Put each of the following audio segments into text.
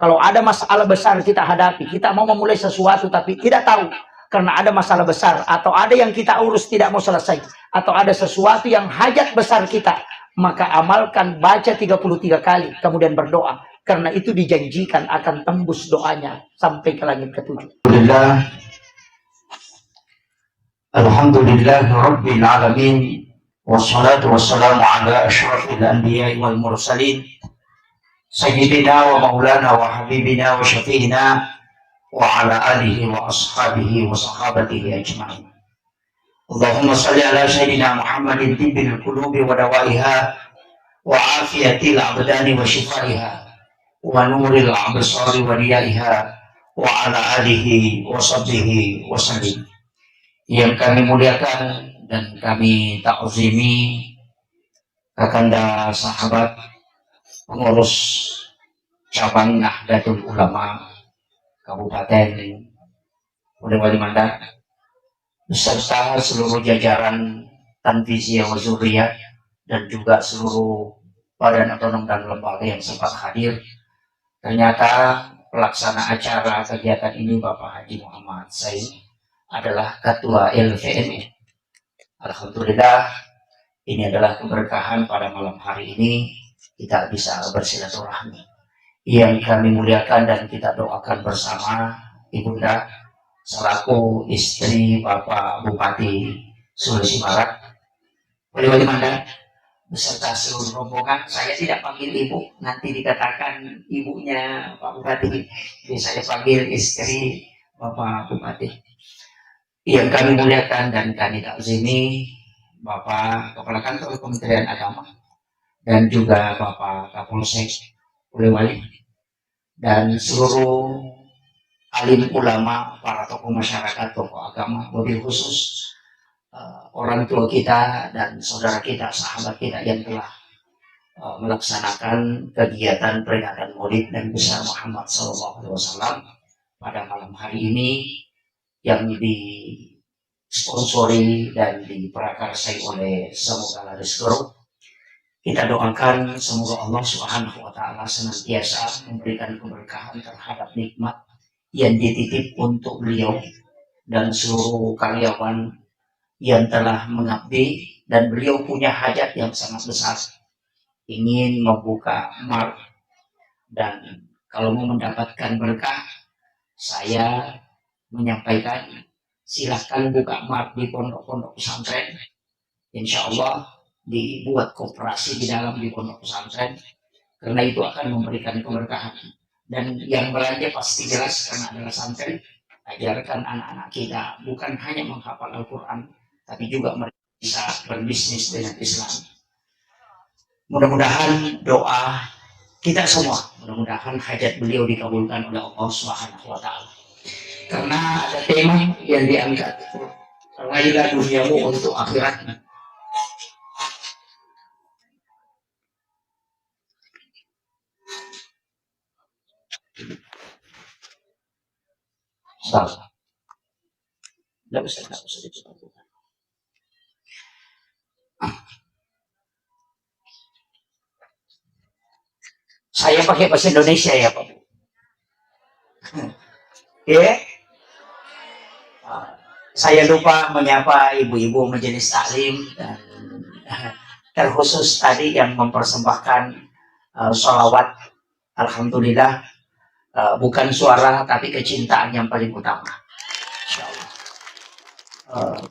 Kalau ada masalah besar kita hadapi, kita mau memulai sesuatu tapi tidak tahu karena ada masalah besar atau ada yang kita urus tidak mau selesai atau ada sesuatu yang hajat besar kita, maka amalkan baca 33 kali kemudian berdoa karena itu dijanjikan akan tembus doanya sampai ke langit ketujuh. Alhamdulillah Rabbil Alamin, wassalatu wassalamu ala asyrafil anbiya wal mursalin Sayyidina wa maulana wa habibina wa syafi'ina wa ala alihi wa ashabihi wa sahabatihi ajma'in. Allahumma salli ala Sayyidina Muhammadin tibbil qulubi wa dawaiha wa afiyatil abdani wa shifaiha wa nuril absari wa riyaiha wa ala alihi wa sahbihi wa sallim. Yang kami muliakan dan kami ta'zimi kakanda sahabat pengurus cabang Nahdlatul Ulama Kabupaten Polewali Mandar beserta seluruh jajaran Tanfiziyah wa Zuriyah dan juga seluruh badan otonom dan lembaga yang sempat hadir. Ternyata pelaksana acara kegiatan ini Bapak Haji Muhammad Said adalah Ketua LVMI. Alhamdulillah, ini adalah keberkahan pada malam hari ini kita bisa bersilaturahmi. Yang kami muliakan dan kita doakan bersama Ibunda selaku istri Bapak Bupati Sulawesi Barat Polewali Mandar beserta seluruh rombongan. Saya tidak panggil ibu, nanti dikatakan ibunya Pak Bupati, jadi saya panggil istri Bapak Bupati. Yang kami muliakan dan kami takzimi Bapak Kepala Kantor Kementerian Agama dan juga Bapak Kapolsek Polewali dan seluruh alim ulama, para tokoh masyarakat, tokoh agama, mobil khusus orang tua kita dan saudara kita, sahabat kita yang telah melaksanakan kegiatan peringatan Maulid Nabi besar Muhammad SAW pada malam hari ini yang disponsori dan diprakarsai oleh Semoga Laris Group. Kita doakan semoga Allah Subhanahu wa Ta'ala senantiasa memberikan keberkahan terhadap nikmat yang dititip untuk beliau dan seluruh karyawan yang telah mengabdi, dan beliau punya hajat yang sangat besar, ingin membuka mart, dan kalau mau mendapatkan berkah, saya menyampaikan silahkan buka mart di pondok-pondok pesantren. Insya Allah dibuat koperasi di dalam di pondok pesantren, karena itu akan memberikan keberkahan. Dan yang belanja pasti jelas karena adalah santri. Ajarkan anak-anak kita bukan hanya menghafal Al-Quran, tapi juga mereka bisa berbisnis dengan Islam. Mudah-mudahan doa kita semua, mudah-mudahan hajat beliau dikabulkan oleh Allah Subhanahu wa Ta'ala. Karena ada tema yang diangkat, raihlah duniamu untuk akhiratmu. Salah. Tidak usah dicoba. Saya pakai bahasa Indonesia ya Pak. Ya. Saya lupa menyapa ibu-ibu majelis taklim dan terkhusus tadi yang mempersembahkan sholawat. Alhamdulillah, bukan suara tapi kecintaan yang paling utama. Insyaallah.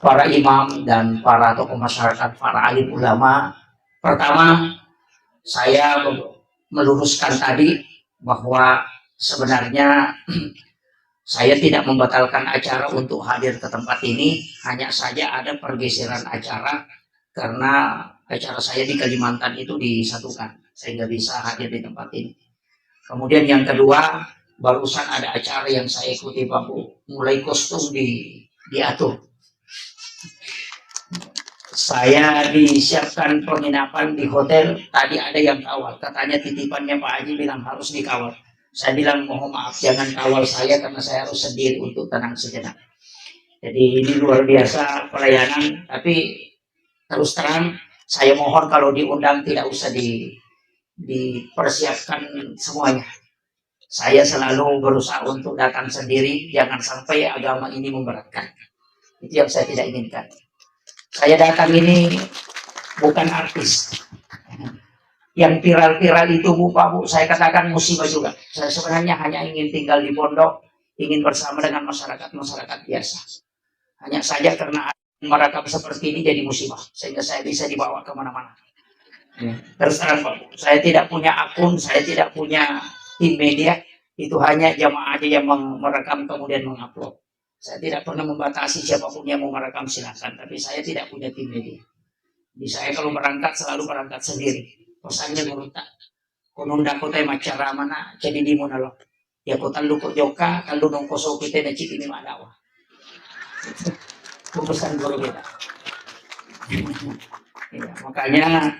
Para imam dan para tokoh masyarakat, para alim ulama, pertama saya meluruskan tadi bahwa sebenarnya saya tidak membatalkan acara untuk hadir ke tempat ini, hanya saja ada pergeseran acara karena acara saya di Kalimantan itu disatukan, saya nggak bisa hadir di tempat ini. Kemudian yang kedua, barusan ada acara yang saya ikuti Pak Bu, mulai kostum diatur. Saya disiapkan penginapan di hotel, tadi ada yang kawal, katanya titipannya Pak Haji bilang harus dikawal. Saya bilang mohon maaf jangan kawal saya karena saya harus sendiri untuk tenang sejenak. Jadi ini luar biasa pelayanan, tapi terus terang saya mohon kalau diundang tidak usah dipersiapkan semuanya. Saya selalu berusaha untuk datang sendiri, jangan sampai agama ini memberatkan. Itu yang saya tidak inginkan. Saya datang ini bukan artis. Yang viral-viral itu Pak Bu, saya katakan musibah juga. Saya sebenarnya hanya ingin tinggal di pondok, ingin bersama dengan masyarakat biasa. Hanya saja karena merekam seperti ini jadi musibah, sehingga saya bisa dibawa kemana-mana. Terus terang Pak Bu, saya tidak punya akun, saya tidak punya tim media, itu hanya jamaah aja yang merekam kemudian mengupload. Saya tidak pernah membatasi siapapun yang mau merekam silakan, tapi saya tidak punya tim media. Jadi saya kalau berangkat selalu berangkat sendiri. Pesannya menurut tak, konunda kota macara mana jadi di mana loh? Ya kota lu kok joka, kalau nongko so kita nak cik ini mana wah? Itu pesan guru kita. Ya, makanya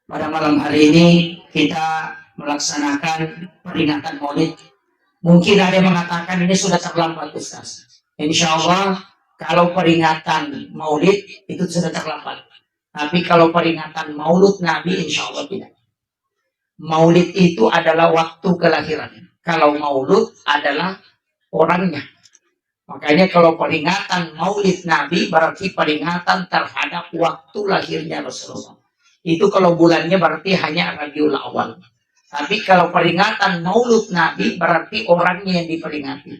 pada malam hari ini kita melaksanakan peringatan Maulid. Mungkin ada yang mengatakan ini sudah terlambat Ustaz. Insya Allah kalau peringatan Maulid itu sudah terlambat. Tapi kalau peringatan Maulud Nabi insya Allah tidak. Maulid itu adalah waktu kelahiran. Kalau Maulud adalah orangnya. Makanya kalau peringatan Maulid Nabi berarti peringatan terhadap waktu lahirnya Rasulullah. Itu kalau bulannya berarti hanya Rabiul Awal. Tapi kalau peringatan Maulud Nabi berarti orangnya yang diperingati.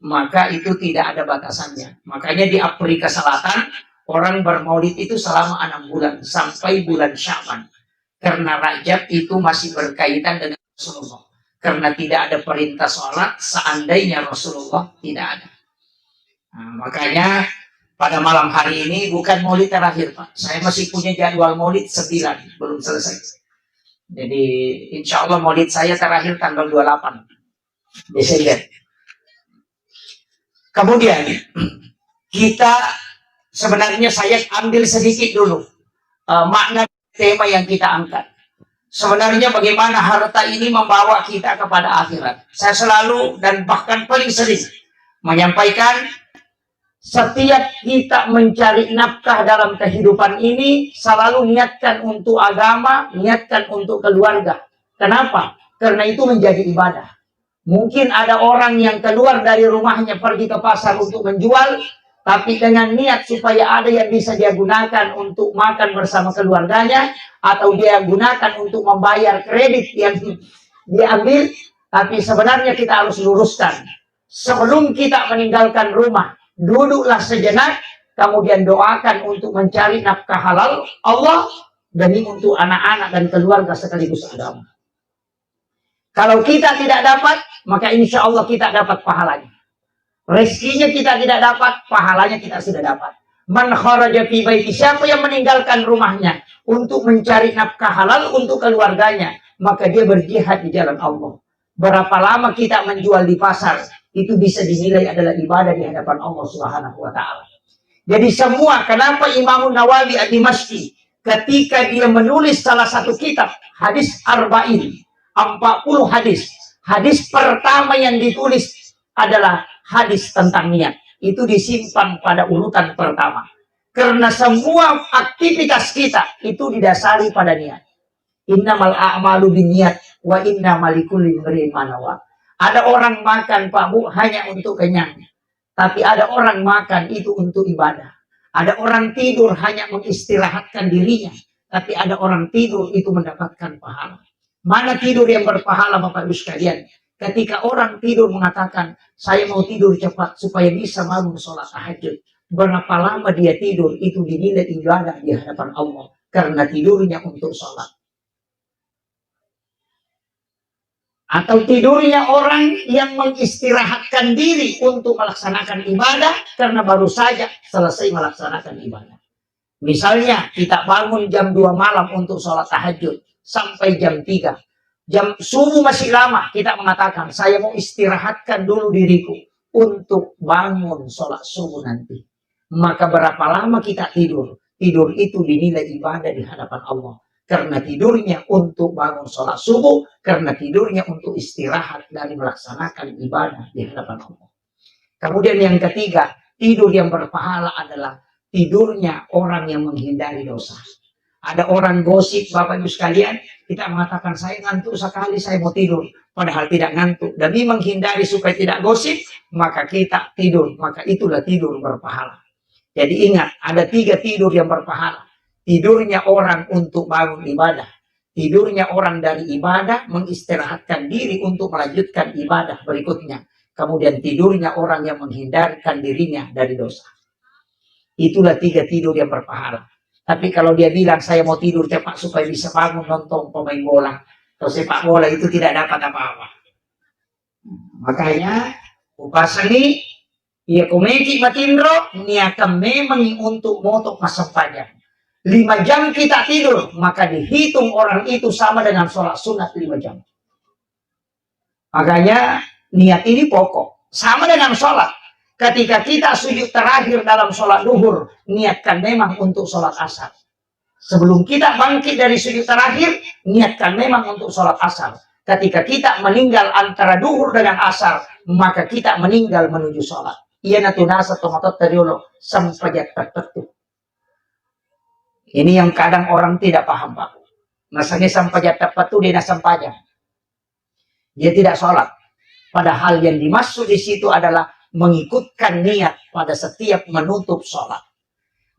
Maka itu tidak ada batasannya. Makanya di Afrika Selatan orang bermaulid itu selama 6 bulan sampai bulan Sya'ban. Karena Rajab itu masih berkaitan dengan Rasulullah. Karena tidak ada perintah sholat seandainya Rasulullah tidak ada. Nah, makanya pada malam hari ini bukan maulid terakhir Pak. Saya masih punya jadwal maulid 9, belum selesai. Jadi insya Allah maulid saya terakhir tanggal 28 Desember. Kemudian kita sebenarnya saya ambil sedikit dulu makna tema yang kita angkat. Sebenarnya bagaimana harta ini membawa kita kepada akhirat. Saya selalu dan bahkan paling sering menyampaikan setiap kita mencari nafkah dalam kehidupan ini selalu niatkan untuk agama, niatkan untuk keluarga. Kenapa? Karena itu menjadi ibadah. Mungkin ada orang yang keluar dari rumahnya pergi ke pasar untuk menjual, tapi dengan niat supaya ada yang bisa dia gunakan untuk makan bersama keluarganya, atau dia gunakan untuk membayar kredit yang diambil. Tapi sebenarnya kita harus luruskan. Sebelum kita meninggalkan rumah, duduklah sejenak, kemudian doakan untuk mencari nafkah halal Allah demi untuk anak-anak dan keluarga sekaligus agama. Kalau kita tidak dapat, maka insya Allah kita dapat pahalanya. Rezekinya kita tidak dapat, pahalanya kita sudah dapat. Man kharaja fi baiti, siapa yang meninggalkan rumahnya untuk mencari nafkah halal untuk keluarganya, maka dia berjihad di jalan Allah. Berapa lama kita menjual di pasar, itu bisa dinilai adalah ibadah di hadapan Allah Subhanahu wa taala. Jadi semua, kenapa Imam Nawawi ad-Dimashqi ketika dia menulis salah satu kitab hadis Arba'in, 40 hadis. Hadis pertama yang ditulis adalah hadis tentang niat. Itu disimpan pada urutan pertama. Karena semua aktivitas kita itu didasari pada niat. Innamal a'malu binniyat wa innamal likulli imrin ma nawa. Ada orang makan Pak Bu hanya untuk kenyang. Tapi ada orang makan itu untuk ibadah. Ada orang tidur hanya mengistirahatkan dirinya. Tapi ada orang tidur itu mendapatkan pahala. Mana tidur yang berpahala Bapak Ibu sekalian? Ketika orang tidur mengatakan, saya mau tidur cepat supaya bisa bangun sholat tahajud. Berapa lama dia tidur itu dinilai ibadah di hadapan Allah. Karena tidurnya untuk sholat. Atau tidurnya orang yang mengistirahatkan diri untuk melaksanakan ibadah karena baru saja selesai melaksanakan ibadah. Misalnya kita bangun jam 2 malam untuk sholat tahajud sampai jam 3. Jam subuh masih lama, kita mengatakan saya mau istirahatkan dulu diriku untuk bangun sholat subuh nanti. Maka berapa lama kita tidur? Tidur itu dinilai ibadah di hadapan Allah. Karena tidurnya untuk bangun sholat subuh, karena tidurnya untuk istirahat dari melaksanakan ibadah di hadapan Allah. Kemudian yang ketiga, tidur yang berpahala adalah tidurnya orang yang menghindari dosa. Ada orang gosip, Bapak Ibu sekalian, kita mengatakan saya ngantuk sekali, saya mau tidur. Padahal tidak ngantuk. Demi menghindari supaya tidak gosip, maka kita tidur. Maka itulah tidur berpahala. Jadi ingat, ada 3 tidur yang berpahala. Tidurnya orang untuk bangun ibadah. Tidurnya orang dari ibadah, mengistirahatkan diri untuk melanjutkan ibadah berikutnya. Kemudian tidurnya orang yang menghindarkan dirinya dari dosa. Itulah 3 tidur yang berpahala. Tapi kalau dia bilang saya mau tidur cepat supaya bisa bangun nonton pemain bola atau sepak bola, itu tidak dapat apa-apa. Makanya upasani ia komeki matindro niakan memang untuk motok masa panjang. 5 jam kita tidur, maka dihitung orang itu sama dengan sholat sunat 5 jam. Makanya niat ini pokok. Sama dengan sholat. Ketika kita sujud terakhir dalam sholat duhur, niatkan memang untuk sholat asar. Sebelum kita bangkit dari sujud terakhir, niatkan memang untuk sholat asar. Ketika kita meninggal antara duhur dengan asar, maka kita meninggal menuju sholat. Ia natunasa tomatot teriolo sampajat tertentu. Ini yang kadang orang tidak paham, Pak. Masanya sampajat tertentu dia sampajat. Dia tidak sholat. Padahal yang dimaksud di situ adalah mengikutkan niat pada setiap menutup sholat.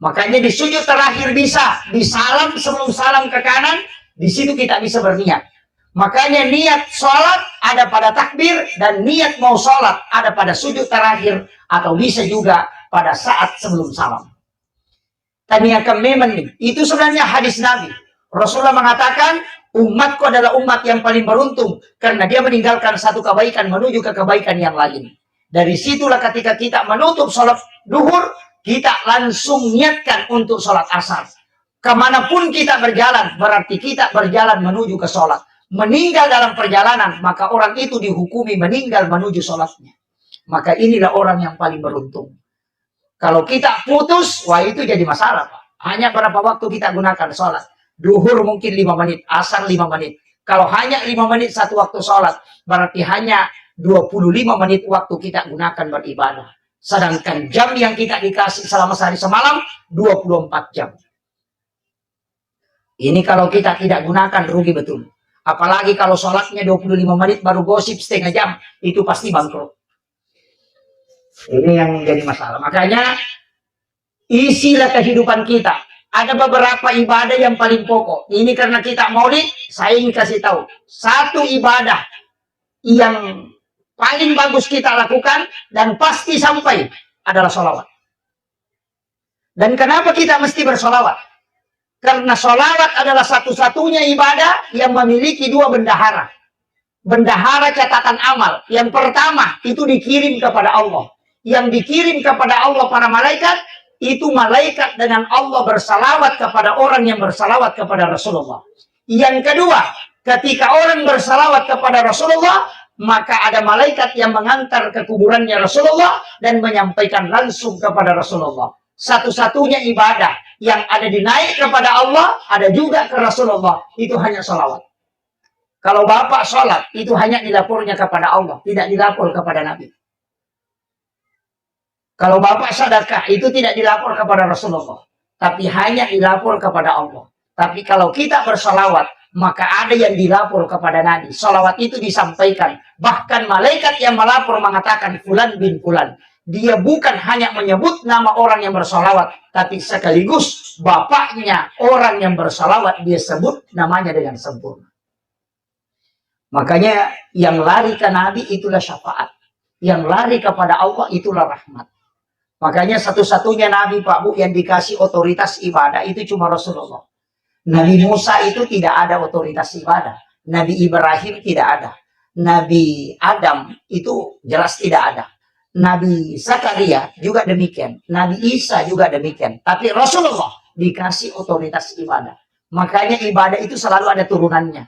Makanya di sujud terakhir bisa disalam sebelum salam ke kanan, di situ kita bisa berniat. Makanya niat sholat ada pada takbir dan niat mau sholat ada pada sujud terakhir atau bisa juga pada saat sebelum salam. Taniakan memang itu sebenarnya hadis Nabi. Rasulullah mengatakan umatku adalah umat yang paling beruntung karena dia meninggalkan satu kebaikan menuju ke kebaikan yang lain. Dari situlah ketika kita menutup sholat duhur, kita langsung niatkan untuk sholat asar. Kemanapun kita berjalan, berarti kita berjalan menuju ke sholat. Meninggal dalam perjalanan, maka orang itu dihukumi meninggal menuju sholatnya. Maka inilah orang yang paling beruntung. Kalau kita putus, wah itu jadi masalah, Pak. Hanya berapa waktu kita gunakan sholat. Duhur mungkin 5 menit, asar 5 menit. Kalau hanya 5 menit satu waktu sholat, berarti hanya 25 menit waktu kita gunakan beribadah. Sedangkan jam yang kita dikasih selama sehari semalam 24 jam. Ini kalau kita tidak gunakan rugi betul. Apalagi kalau sholatnya 25 menit baru gosip setengah jam, itu pasti bangkrut. Ini yang jadi masalah. Makanya isilah kehidupan kita. Ada beberapa ibadah yang paling pokok. Ini karena kita maulid, saya ingin kasih tahu. Satu ibadah yang paling bagus kita lakukan dan pasti sampai adalah sholawat. Dan kenapa kita mesti bersolawat? Karena sholawat adalah satu-satunya ibadah yang memiliki 2 bendahara. Bendahara catatan amal. Yang pertama itu dikirim kepada Allah. Yang dikirim kepada Allah para malaikat, itu malaikat dengan Allah bersalawat kepada orang yang bersalawat kepada Rasulullah. Yang kedua, ketika orang bersalawat kepada Rasulullah, maka ada malaikat yang mengantar ke kuburannya Rasulullah dan menyampaikan langsung kepada Rasulullah. Satu-satunya ibadah yang ada dinaik kepada Allah, ada juga ke Rasulullah, itu hanya sholawat. Kalau Bapak sholat, itu hanya dilapornya kepada Allah, tidak dilapor kepada Nabi. Kalau Bapak sedekah, itu tidak dilapor kepada Rasulullah, tapi hanya dilapor kepada Allah. Tapi kalau kita bersolawat, maka ada yang dilapor kepada Nabi. Solawat itu disampaikan. Bahkan malaikat yang melapor mengatakan Fulan bin Fulan. Dia bukan hanya menyebut nama orang yang bersolawat, tapi sekaligus bapaknya orang yang bersolawat, dia sebut namanya dengan sempurna. Makanya yang lari ke Nabi itulah syafaat. Yang lari kepada Allah itulah rahmat. Makanya satu-satunya Nabi, Pak Bu, yang dikasih otoritas ibadah itu cuma Rasulullah. Nabi Musa itu tidak ada otoritas ibadah. Nabi Ibrahim tidak ada. Nabi Adam itu jelas tidak ada. Nabi Zakaria juga demikian. Nabi Isa juga demikian. Tapi Rasulullah dikasih otoritas ibadah. Makanya ibadah itu selalu ada turunannya.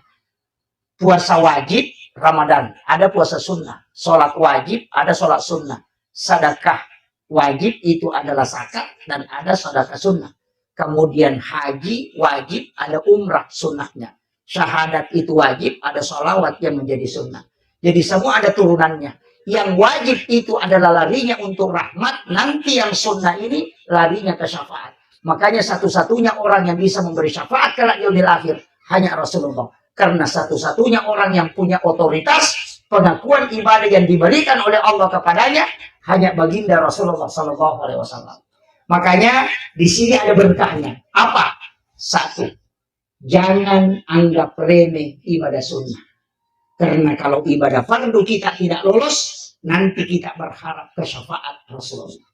Puasa wajib, Ramadan. Ada puasa sunnah. Sholat wajib, ada sholat sunnah. Sedekah wajib itu adalah zakat dan ada sedekah sunnah. Kemudian haji wajib, ada umrah sunnahnya. Syahadat itu wajib, ada sholawat yang menjadi sunnah. Jadi semua ada turunannya. Yang wajib itu adalah larinya untuk rahmat. Nanti yang sunnah ini larinya ke syafaat. Makanya satu-satunya orang yang bisa memberi syafaat kelak yaumil akhir hanya Rasulullah. Karena satu-satunya orang yang punya otoritas pengakuan ibadah yang diberikan oleh Allah kepadanya hanya baginda Rasulullah Sallallahu Alaihi Wasallam. Makanya di sini ada berkahnya. Apa? Satu, jangan anggap remeh ibadah sunnah. Karena kalau ibadah fardu kita tidak lolos, nanti kita berharap ke syafaat Rasulullah.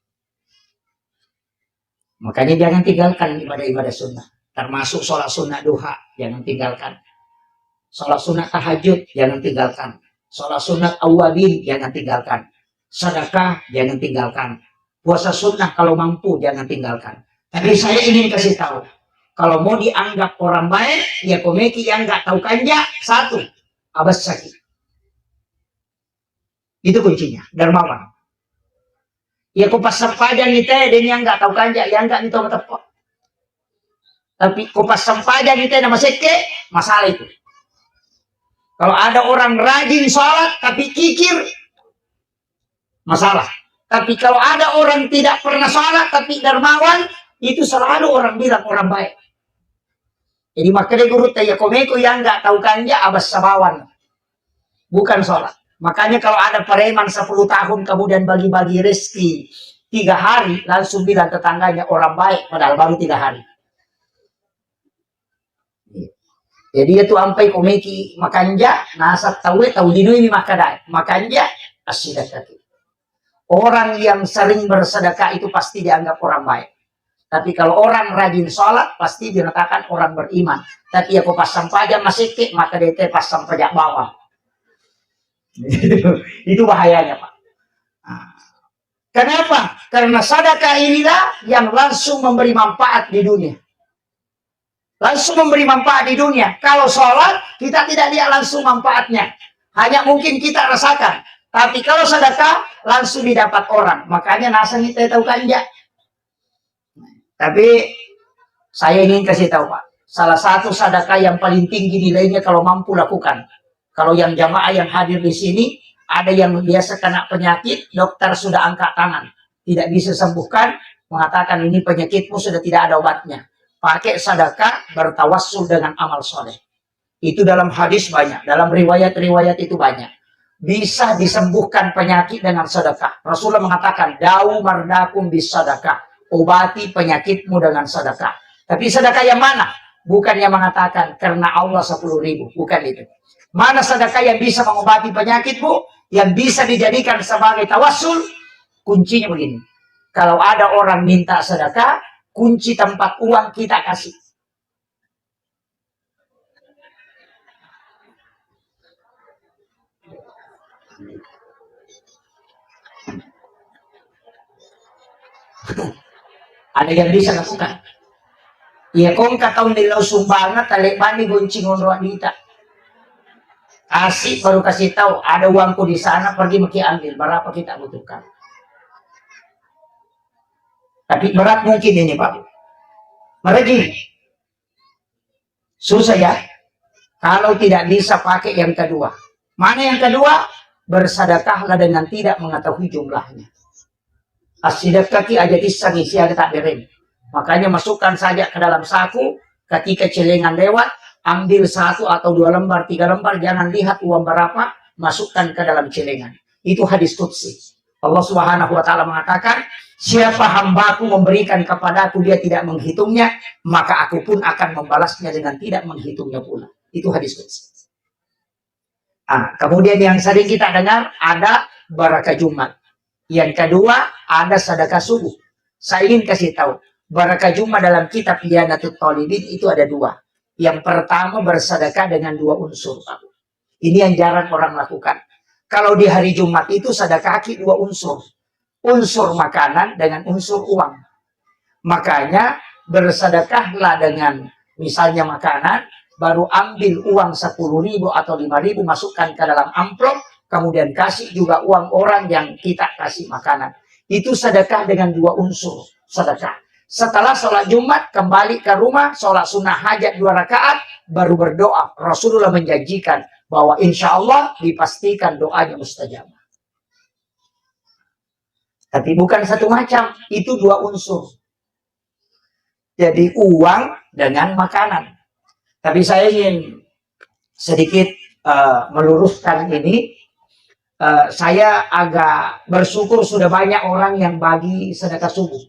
Makanya jangan tinggalkan ibadah-ibadah sunnah. Termasuk sholat sunnah duha, jangan tinggalkan. Sholat sunnah tahajud, jangan tinggalkan. Sholat sunnah awabin, jangan tinggalkan. Sedekah, jangan tinggalkan. Puasa sunnah kalau mampu, jangan tinggalkan. Tapi saya ingin kasih tahu, kalau mau dianggap orang baik, ya komeki yang nggak tahu kanja, satu, abas sakit. Itu kuncinya, dermawan. Ya kupas sempadan itu dan yang nggak tahu kanja, yang nggak itu tepat. Tapi kupas sempadan itu nama seke, masalah itu. Kalau ada orang rajin sholat tapi kikir, masalah. Tapi kalau ada orang tidak pernah sholat tapi dermawan, itu selalu orang bilang orang baik. Jadi makanya guru tanya komeko yang nggak tahu kanja abas sabawan, bukan sholat. Makanya kalau ada preman 10 tahun kemudian bagi-bagi rezeki 3 hari, langsung bilang tetangganya orang baik, padahal baru 3 hari. Jadi itu ampai komeki makanja nasab tahu dinui makadai makanja asidakah. Orang yang sering bersedekah itu pasti dianggap orang baik. Tapi kalau orang rajin sholat pasti dikatakan orang beriman. Tapi aku pasang pajak masih ke maka dia pasang pajak bawah. Itu bahayanya Pak. Nah, kenapa? Karena sedekah inilah yang langsung memberi manfaat di dunia. Langsung memberi manfaat di dunia. Kalau sholat kita tidak lihat langsung manfaatnya. Hanya mungkin kita rasakan. Tapi kalau sedekah langsung didapat orang. Makanya nasa kita tahu kanja. Tapi saya ingin kasih tahu Pak. Salah satu sedekah yang paling tinggi nilainya kalau mampu lakukan. Kalau yang jamaah yang hadir di sini, ada yang biasa kena penyakit, dokter sudah angkat tangan. Tidak bisa sembuhkan, mengatakan ini penyakitmu sudah tidak ada obatnya. Pakai sedekah, bertawassul dengan amal soleh. Itu dalam hadis banyak, dalam riwayat-riwayat itu banyak. Bisa disembuhkan penyakit dengan sedekah. Rasulullah mengatakan, Da'u mardakum bis sedekah. Obati penyakitmu dengan sedekah. Tapi sedekah yang mana? Bukan yang mengatakan, karena Allah 10.000. Bukan itu. Mana sedekah yang bisa mengobati penyakitmu, yang bisa dijadikan sebagai tawassul? Kuncinya begini. Kalau ada orang minta sedekah, kunci tempat uang kita kasih. Ada yang bisa lakukan. Ya kong kataun nilaw sumbangan, talibani guncingon ruang dita. Kasih baru kasih tahu ada uangku di sana, pergi maki ambil berapa kita butuhkan. Tapi berat mungkin ini Pak. Mereka susah ya. Kalau tidak bisa pakai yang kedua. Mana yang kedua? Bersedekahlah dengan tidak mengetahui jumlahnya. Asidakaki aja kisah ngisi ada tak berem. Makanya masukkan saja ke dalam saku. Ketika celengan lewat, ambil 1 atau 2 lembar, 3 lembar, jangan lihat uang berapa, masukkan ke dalam celengan. Itu hadis qudsi. Allah Subhanahu wa taala mengatakan, siapa hambaku memberikan kepadaku dia tidak menghitungnya, maka aku pun akan membalasnya dengan tidak menghitungnya pula. Itu hadis qudsi. Nah, kemudian yang sering kita dengar ada barakah Jumat. Yang kedua ada sedekah subuh. Saya ingin kasih tahu, barakah Jumat dalam kitab Iyanatut Thalibin itu ada 2. Yang pertama bersedekah dengan 2 unsur. Ini yang jarang orang lakukan. Kalau di hari Jumat itu sedekah 2 unsur. Unsur makanan dengan unsur uang. Makanya bersedekahlah dengan misalnya makanan, baru ambil uang 10.000 atau 5.000, masukkan ke dalam amplop, kemudian kasih juga uang orang yang kita kasih makanan. Itu sedekah dengan 2 unsur sedekah. Setelah sholat Jumat, kembali ke rumah, sholat sunnah hajat 2 rakaat, baru berdoa. Rasulullah menjanjikan bahwa insya Allah dipastikan doanya mustajabah. Tapi bukan satu macam, itu 2 unsur. Jadi uang dengan makanan. Tapi saya ingin sedikit meluruskan ini. Saya agak bersyukur sudah banyak orang yang bagi sedekah subuh.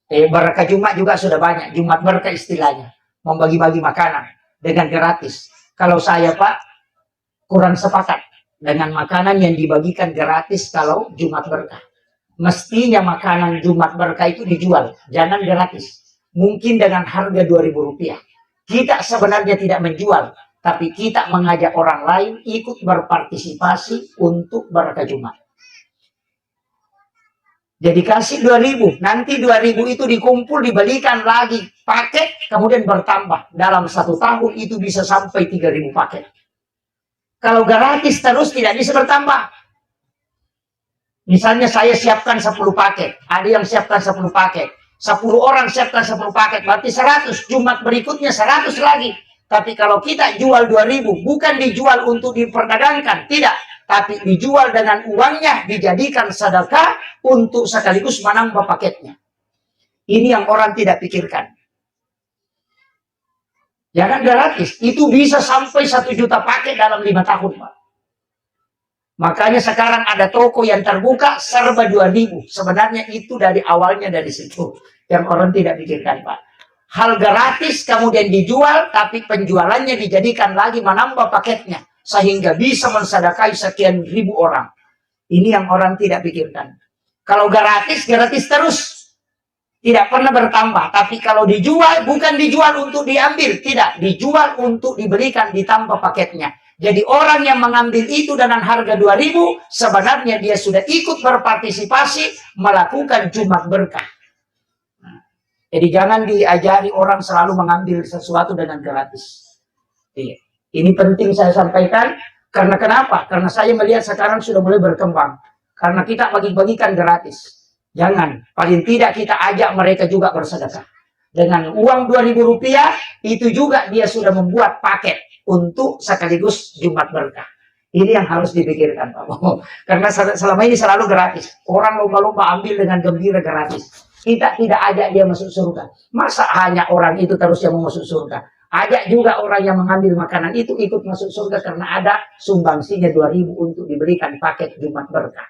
Berkah Jumat juga sudah banyak. Jumat berkah istilahnya. Membagi-bagi makanan dengan gratis. Kalau saya Pak, kurang sepakat dengan makanan yang dibagikan gratis kalau Jumat berkah. Mestinya makanan Jumat berkah itu dijual. Jangan gratis. Mungkin dengan harga Rp2.000. Kita sebenarnya tidak menjual. Tapi kita mengajak orang lain ikut berpartisipasi untuk berkah Jumat. Jadi kasih 2.000, nanti 2.000 itu dikumpul, dibelikan lagi paket, kemudian bertambah. Dalam 1 tahun itu bisa sampai 3.000 paket. Kalau gratis terus tidak bisa bertambah. Misalnya saya siapkan 10 paket, ada yang siapkan 10 paket. 10 orang siapkan 10 paket, berarti 100. Jumat berikutnya 100 lagi. Tapi kalau kita jual 2.000, bukan dijual untuk diperdagangkan, tidak. Tapi dijual dengan uangnya, dijadikan sedekah untuk sekaligus menambah paketnya. Ini yang orang tidak pikirkan. Jangan gratis, itu bisa sampai 1 juta paket dalam 5 tahun, Pak. Makanya sekarang ada toko yang terbuka serba 2.000. Sebenarnya itu dari awalnya dari situ. Yang orang tidak pikirkan, Pak. Hal gratis kemudian dijual, tapi penjualannya dijadikan lagi menambah paketnya. Sehingga bisa mensedekahi sekian ribu orang. Ini yang orang tidak pikirkan. Kalau gratis, gratis terus. Tidak pernah bertambah. Tapi kalau dijual, bukan dijual untuk diambil. Tidak, dijual untuk diberikan, ditambah paketnya. Jadi orang yang mengambil itu dengan harga 2.000, sebenarnya dia sudah ikut berpartisipasi melakukan Jumat berkah. Jadi jangan diajari orang selalu mengambil sesuatu dengan gratis. Ini penting saya sampaikan. Karena kenapa? Karena saya melihat sekarang sudah mulai berkembang. Karena kita bagi-bagikan gratis. Jangan. Paling tidak kita ajak mereka juga bersedekah. Dengan uang Rp2.000, itu juga dia sudah membuat paket untuk sekaligus Jumat berkah. Ini yang harus dipikirkan, Pak. Karena selama ini selalu gratis. Orang lomba-lomba ambil dengan gembira gratis. Kita tidak ajak dia masuk surga. Masa hanya orang itu terus yang mau masuk surga? Ajak juga orang yang mengambil makanan itu ikut masuk surga karena ada sumbangsinya 2.000 untuk diberikan paket Jumat berkah.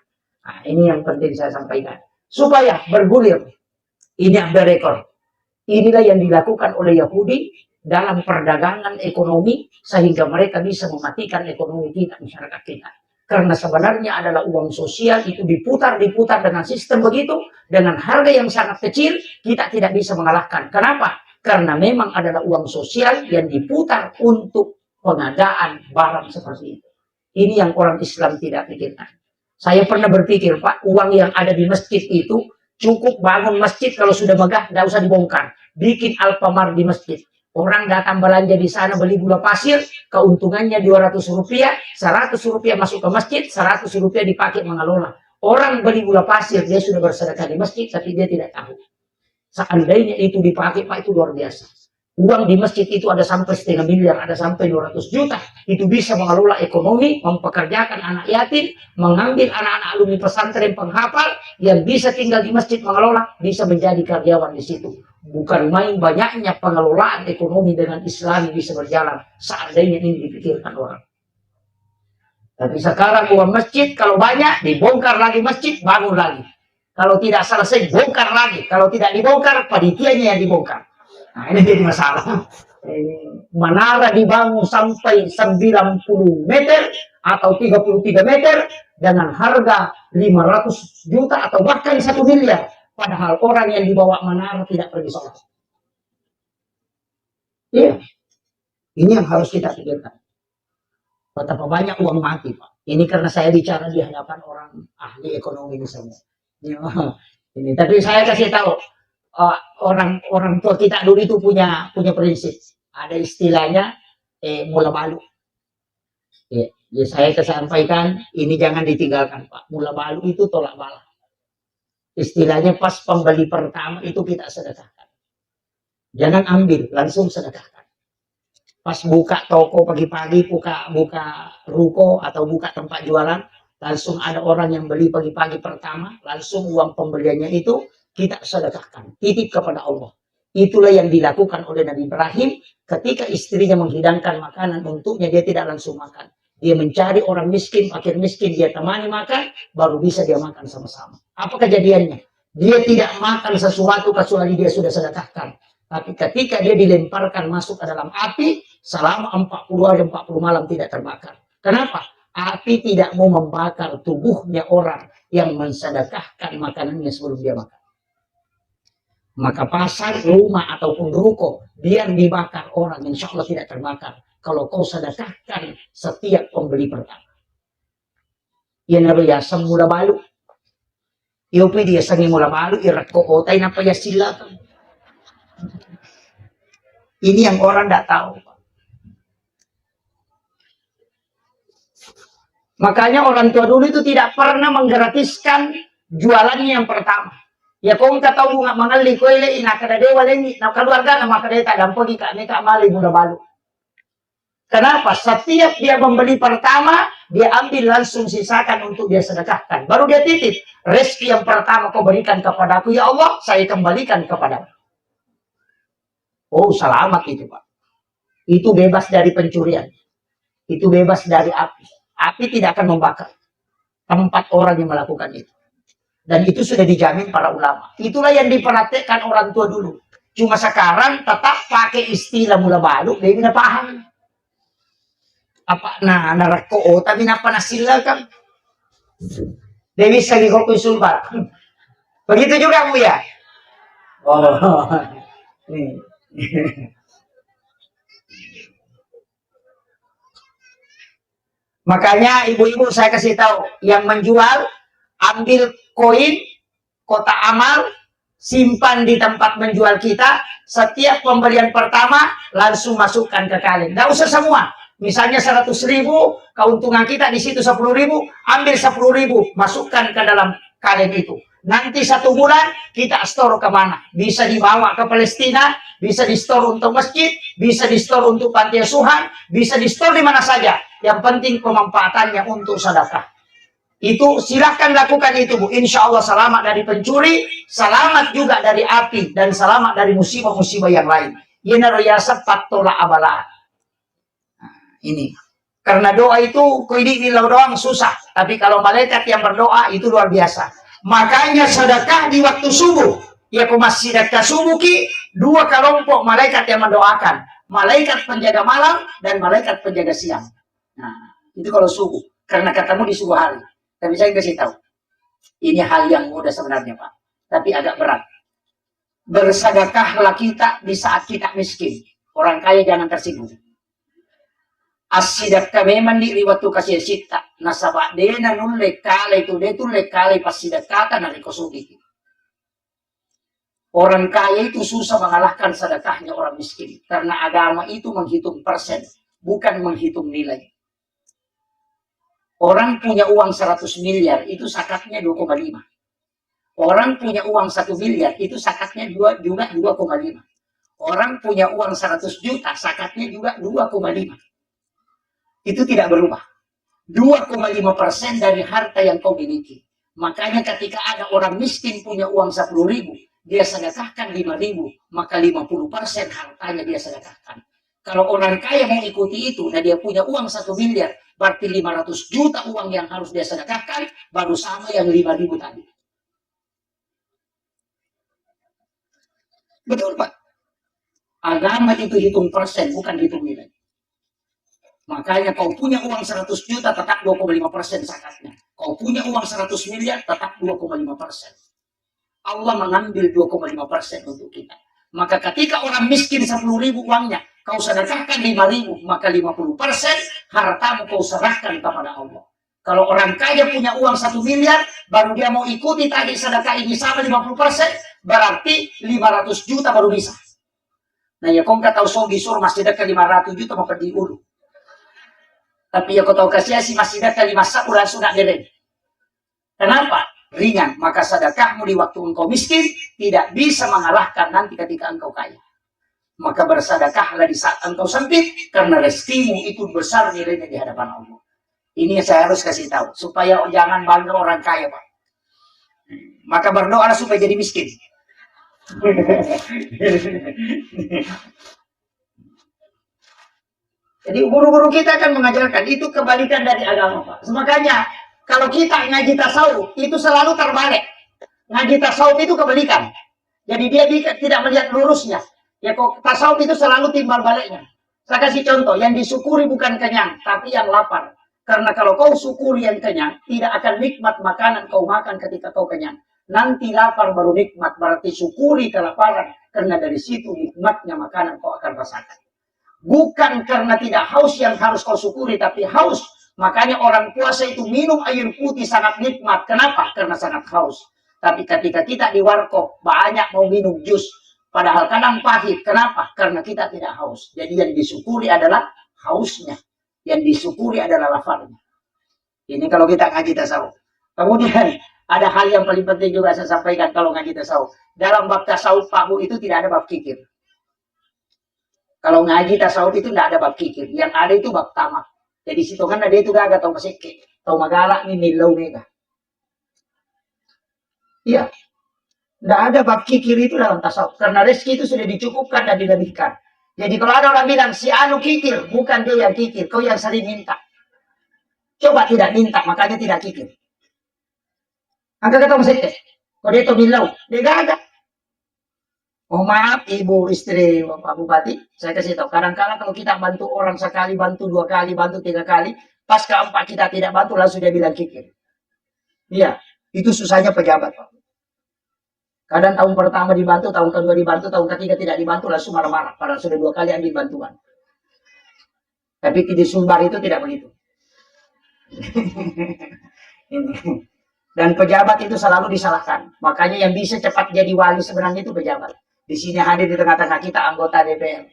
Nah, ini yang penting saya sampaikan. Supaya bergulir. Ini ada rekor. Inilah yang dilakukan oleh Yahudi dalam perdagangan ekonomi sehingga mereka bisa mematikan ekonomi kita, masyarakat kita. Karena sebenarnya adalah uang sosial itu diputar dengan sistem begitu, dengan harga yang sangat kecil, kita tidak bisa mengalahkan. Kenapa? Karena memang adalah uang sosial yang diputar untuk pengadaan barang seperti itu. Ini yang orang Islam tidak pikirkan. Saya pernah berpikir, Pak, uang yang ada di masjid itu cukup bangun masjid kalau sudah megah, tidak usah dibongkar. Bikin Alfamart di masjid. Orang datang belanja di sana beli gula pasir, keuntungannya Rp200, Rp100 masuk ke masjid, Rp100 dipakai mengelola. Orang beli gula pasir, dia sudah bersedekah di masjid, tapi dia tidak tahu. Seandainya itu dipakai, Pak, itu luar biasa. Uang di masjid itu ada sampai 0,5 miliar, ada sampai 200 juta. Itu bisa mengelola ekonomi, mempekerjakan anak yatim, mengambil anak-anak alumni pesantren penghafal, yang bisa tinggal di masjid mengelola, bisa menjadi karyawan di situ. Bukan main banyaknya pengelolaan ekonomi dengan Islam bisa berjalan seandainya ini dipikirkan orang. Tapi sekarang uang masjid kalau banyak dibongkar lagi masjid, bangun lagi. Kalau tidak selesai bongkar lagi. Kalau tidak dibongkar, panitianya yang dibongkar. Nah, ini jadi masalah. Menara dibangun sampai 90 meter atau 33 meter dengan harga 500 juta atau bahkan 1 miliar. Padahal orang yang dibawa menara tidak pergi sholat. Iya. Ini yang harus kita pikirkan. Betapa banyak uang mati, Pak. Ini karena saya bicara di hadapan orang ahli ekonomi misalnya. Ini. Tapi saya kasih tahu, orang tua kita dulu itu punya prinsip. Ada istilahnya, mula balu. Ya, saya sampaikan, ini jangan ditinggalkan, Pak. Mula balu itu tolak bala. Istilahnya pas pembeli pertama itu kita sedekahkan. Jangan ambil, langsung sedekahkan. Pas buka toko pagi-pagi, buka ruko atau buka tempat jualan, langsung ada orang yang beli pagi-pagi pertama, langsung uang pembeliannya itu kita sedekahkan, titip kepada Allah. Itulah yang dilakukan oleh Nabi Ibrahim ketika istrinya menghidangkan makanan untuknya, dia tidak langsung makan. Dia mencari orang miskin, fakir miskin, dia temani makan, baru bisa dia makan sama-sama. Apa kejadiannya? Dia tidak makan sesuatu kecuali dia sudah sedekahkan. Tapi ketika dia dilemparkan masuk ke dalam api, selama 40 hari 40 malam tidak terbakar. Kenapa? Api tidak mau membakar tubuhnya orang yang mensedekahkan makanannya sebelum dia makan. Maka pasar, rumah, ataupun ruko, biar dibakar orang, insya Allah tidak terbakar. Kalau kau sedekahkan setiap pembeli pertama. Ya nabi ya mula balu. Iyo pwede ya sangi mula balu, irat ko otay na paya sila. Ini yang orang tidak tahu. Makanya orang tua dulu itu tidak pernah menggratiskan jualannya yang pertama. Ya kung kataw bunga mangali ko ile inakada dewa lengi na keluarga na makadeta dampogi ka neka mali mula balu. Kenapa? Setiap dia membeli pertama, dia ambil langsung sisakan untuk dia sedekahkan. Baru dia titip. Rezeki yang pertama kau berikan kepadaku, ya Allah, saya kembalikan kepadamu. Oh, selamat itu, Pak. Itu bebas dari pencurian. Itu bebas dari api. Api tidak akan membakar tempat orang yang melakukan itu. Dan itu sudah dijamin para ulama. Itulah yang diperhatikan orang tua dulu. Cuma sekarang tetap pakai istilah mula balu, dia tidak paham. Apa na narako tapi napa nasila kan? Dewi sagi kopi sulbat. Begitu juga Bu ya. Oh. Nih. Makanya ibu-ibu saya kasih tahu, yang menjual ambil koin kotak amal, simpan di tempat menjual kita. Setiap pembelian pertama langsung masukkan ke kaleng. Nggak usah semua. Misalnya 100.000, keuntungan kita di situ 10.000, ambil 10.000, masukkan ke dalam kaleng itu. Nanti 1 bulan kita store kemana? Bisa dibawa ke Palestina, bisa di store untuk masjid, bisa di store untuk panti asuhan, bisa di store di mana saja. Yang penting pemanfaatannya untuk sedekah. Itu silahkan lakukan itu Bu. Insya Allah selamat dari pencuri, selamat juga dari api, dan selamat dari musibah-musibah yang lain. Yenariyasa patola abala. Ini karena doa itu kuidik doang susah, tapi kalau malaikat yang berdoa itu luar biasa. Makanya sedekah di waktu subuh, ya masih sedekah subuh ki 2 kelompok malaikat yang mendoakan, malaikat penjaga malam dan malaikat penjaga siang. Nah itu kalau subuh, karena ketemu di subuh hari. Tapi saya kasih tahu, ini hal yang mudah sebenarnya Pak, tapi agak berat. Bersedekahlah kita di saat kita miskin. Orang kaya jangan tersinggung. As-sidaka memang diriwatu kasih sita nasabak dena nulle kale itu dia tuh lekale pas sidakata nari kosugiti. Orang kaya itu susah mengalahkan sedekahnya orang miskin karena agama itu menghitung persen, bukan menghitung nilai. Orang punya uang 100 miliar itu zakatnya 2,5. Orang punya uang 1 miliar itu zakatnya juga 2,5. Orang punya uang 100 juta zakatnya juga 2,5. Itu tidak berubah. 2,5% dari harta yang kau miliki. Makanya ketika ada orang miskin punya uang 10.000, dia sedekahkan 5.000, maka 50% hartanya dia sedekahkan. Kalau orang kaya mengikuti itu, dan dia punya uang 1 miliar, berarti 500 juta uang yang harus dia sedekahkan, baru sama yang 5.000 tadi. Betul Pak? Agama itu hitung persen, bukan hitung nilai. Makanya kau punya uang 100 juta tetap 2,5% zakatnya. Kau punya uang 100 miliar tetap 2,5%. Allah mengambil 2,5% untuk kita. Maka ketika orang miskin 10.000 uangnya, kau sedekahkan 5.000, maka 50% hartamu kau serahkan kepada Allah. Kalau orang kaya punya uang 1 miliar, baru dia mau ikuti tadi sedekah ini sama 50%, berarti 500 juta baru bisa. Nah ya kau nggak tahu sogi sur masih dekat 500 juta mau pergi ulu. Tapi ya kau tahu kasih si masih dekat 5 saku langsung nak dereng. Kenapa? Ringan. Maka sedekahmu di waktu engkau miskin tidak bisa mengalahkan nanti ketika engkau kaya. Maka bersedekahlah di saat engkau sempit karena rezekimu itu besar nilainya di hadapan Allah. Ini yang saya harus kasih tahu supaya jangan bangga orang kaya Pak. Maka berdoa supaya jadi miskin. Jadi guru-guru kita akan mengajarkan itu kebalikan dari agama, Pak. Makanya kalau kita ngaji tasawuf itu selalu terbalik. Ngaji tasawuf itu kebalikan. Jadi dia tidak melihat lurusnya. Ya kok tasawuf itu selalu timbal baliknya. Saya kasih contoh, yang disyukuri bukan kenyang, tapi yang lapar. Karena kalau kau syukuri yang kenyang, tidak akan nikmat makanan kau makan ketika kau kenyang. Nanti lapar baru nikmat, berarti syukuri kelaparan. Karena dari situ nikmatnya makanan kau akan rasakan. Bukan karena tidak haus yang harus kau syukuri, tapi haus. Makanya orang puasa itu minum air putih sangat nikmat. Kenapa? Karena sangat haus. Tapi ketika kita di warkop, banyak mau minum jus. Padahal kadang pahit. Kenapa? Karena kita tidak haus. Jadi yang disyukuri adalah hausnya. Yang disyukuri adalah laparnya. Ini kalau kita ngaji tasawuf. Kemudian ada hal yang paling penting juga saya sampaikan kalau ngaji tasawuf. Dalam bab tasawuf Pak Bu itu tidak ada bab kikir. Kalau ngaji tasawuf itu tidak ada bab kikir. Yang ada itu bab tamak. Jadi situ kan ada itu gak atau masih atau magala ini nilaw mega. Iya. Tidak ada bab kikir itu dalam tasawuf. Karena rezeki itu sudah dicukupkan dan dilebihkan. Jadi kalau ada orang bilang si anu kikir, bukan dia yang kikir, kau yang sering minta. Coba tidak minta, makanya tidak kikir. Angka kata masih kalau dia itu nilaw, dia gak ada. Oh maaf ibu istri Pak Bupati, saya kasih tahu. Kadang-kadang kalau kita bantu orang sekali, bantu 2 kali, bantu 3 kali, pas keempat kita tidak bantu langsung dia bilang kikir. Iya, itu susahnya pejabat Pak. Kadang tahun pertama dibantu, tahun kedua dibantu, tahun ketiga tidak dibantu langsung marah-marah. Padahal sudah 2 kali ambil bantuan. Tapi di Sumbar itu tidak begitu. Dan pejabat itu selalu disalahkan. Makanya yang bisa cepat jadi wali sebenarnya itu pejabat. Di sini hadir di tengah-tengah kita anggota DPR.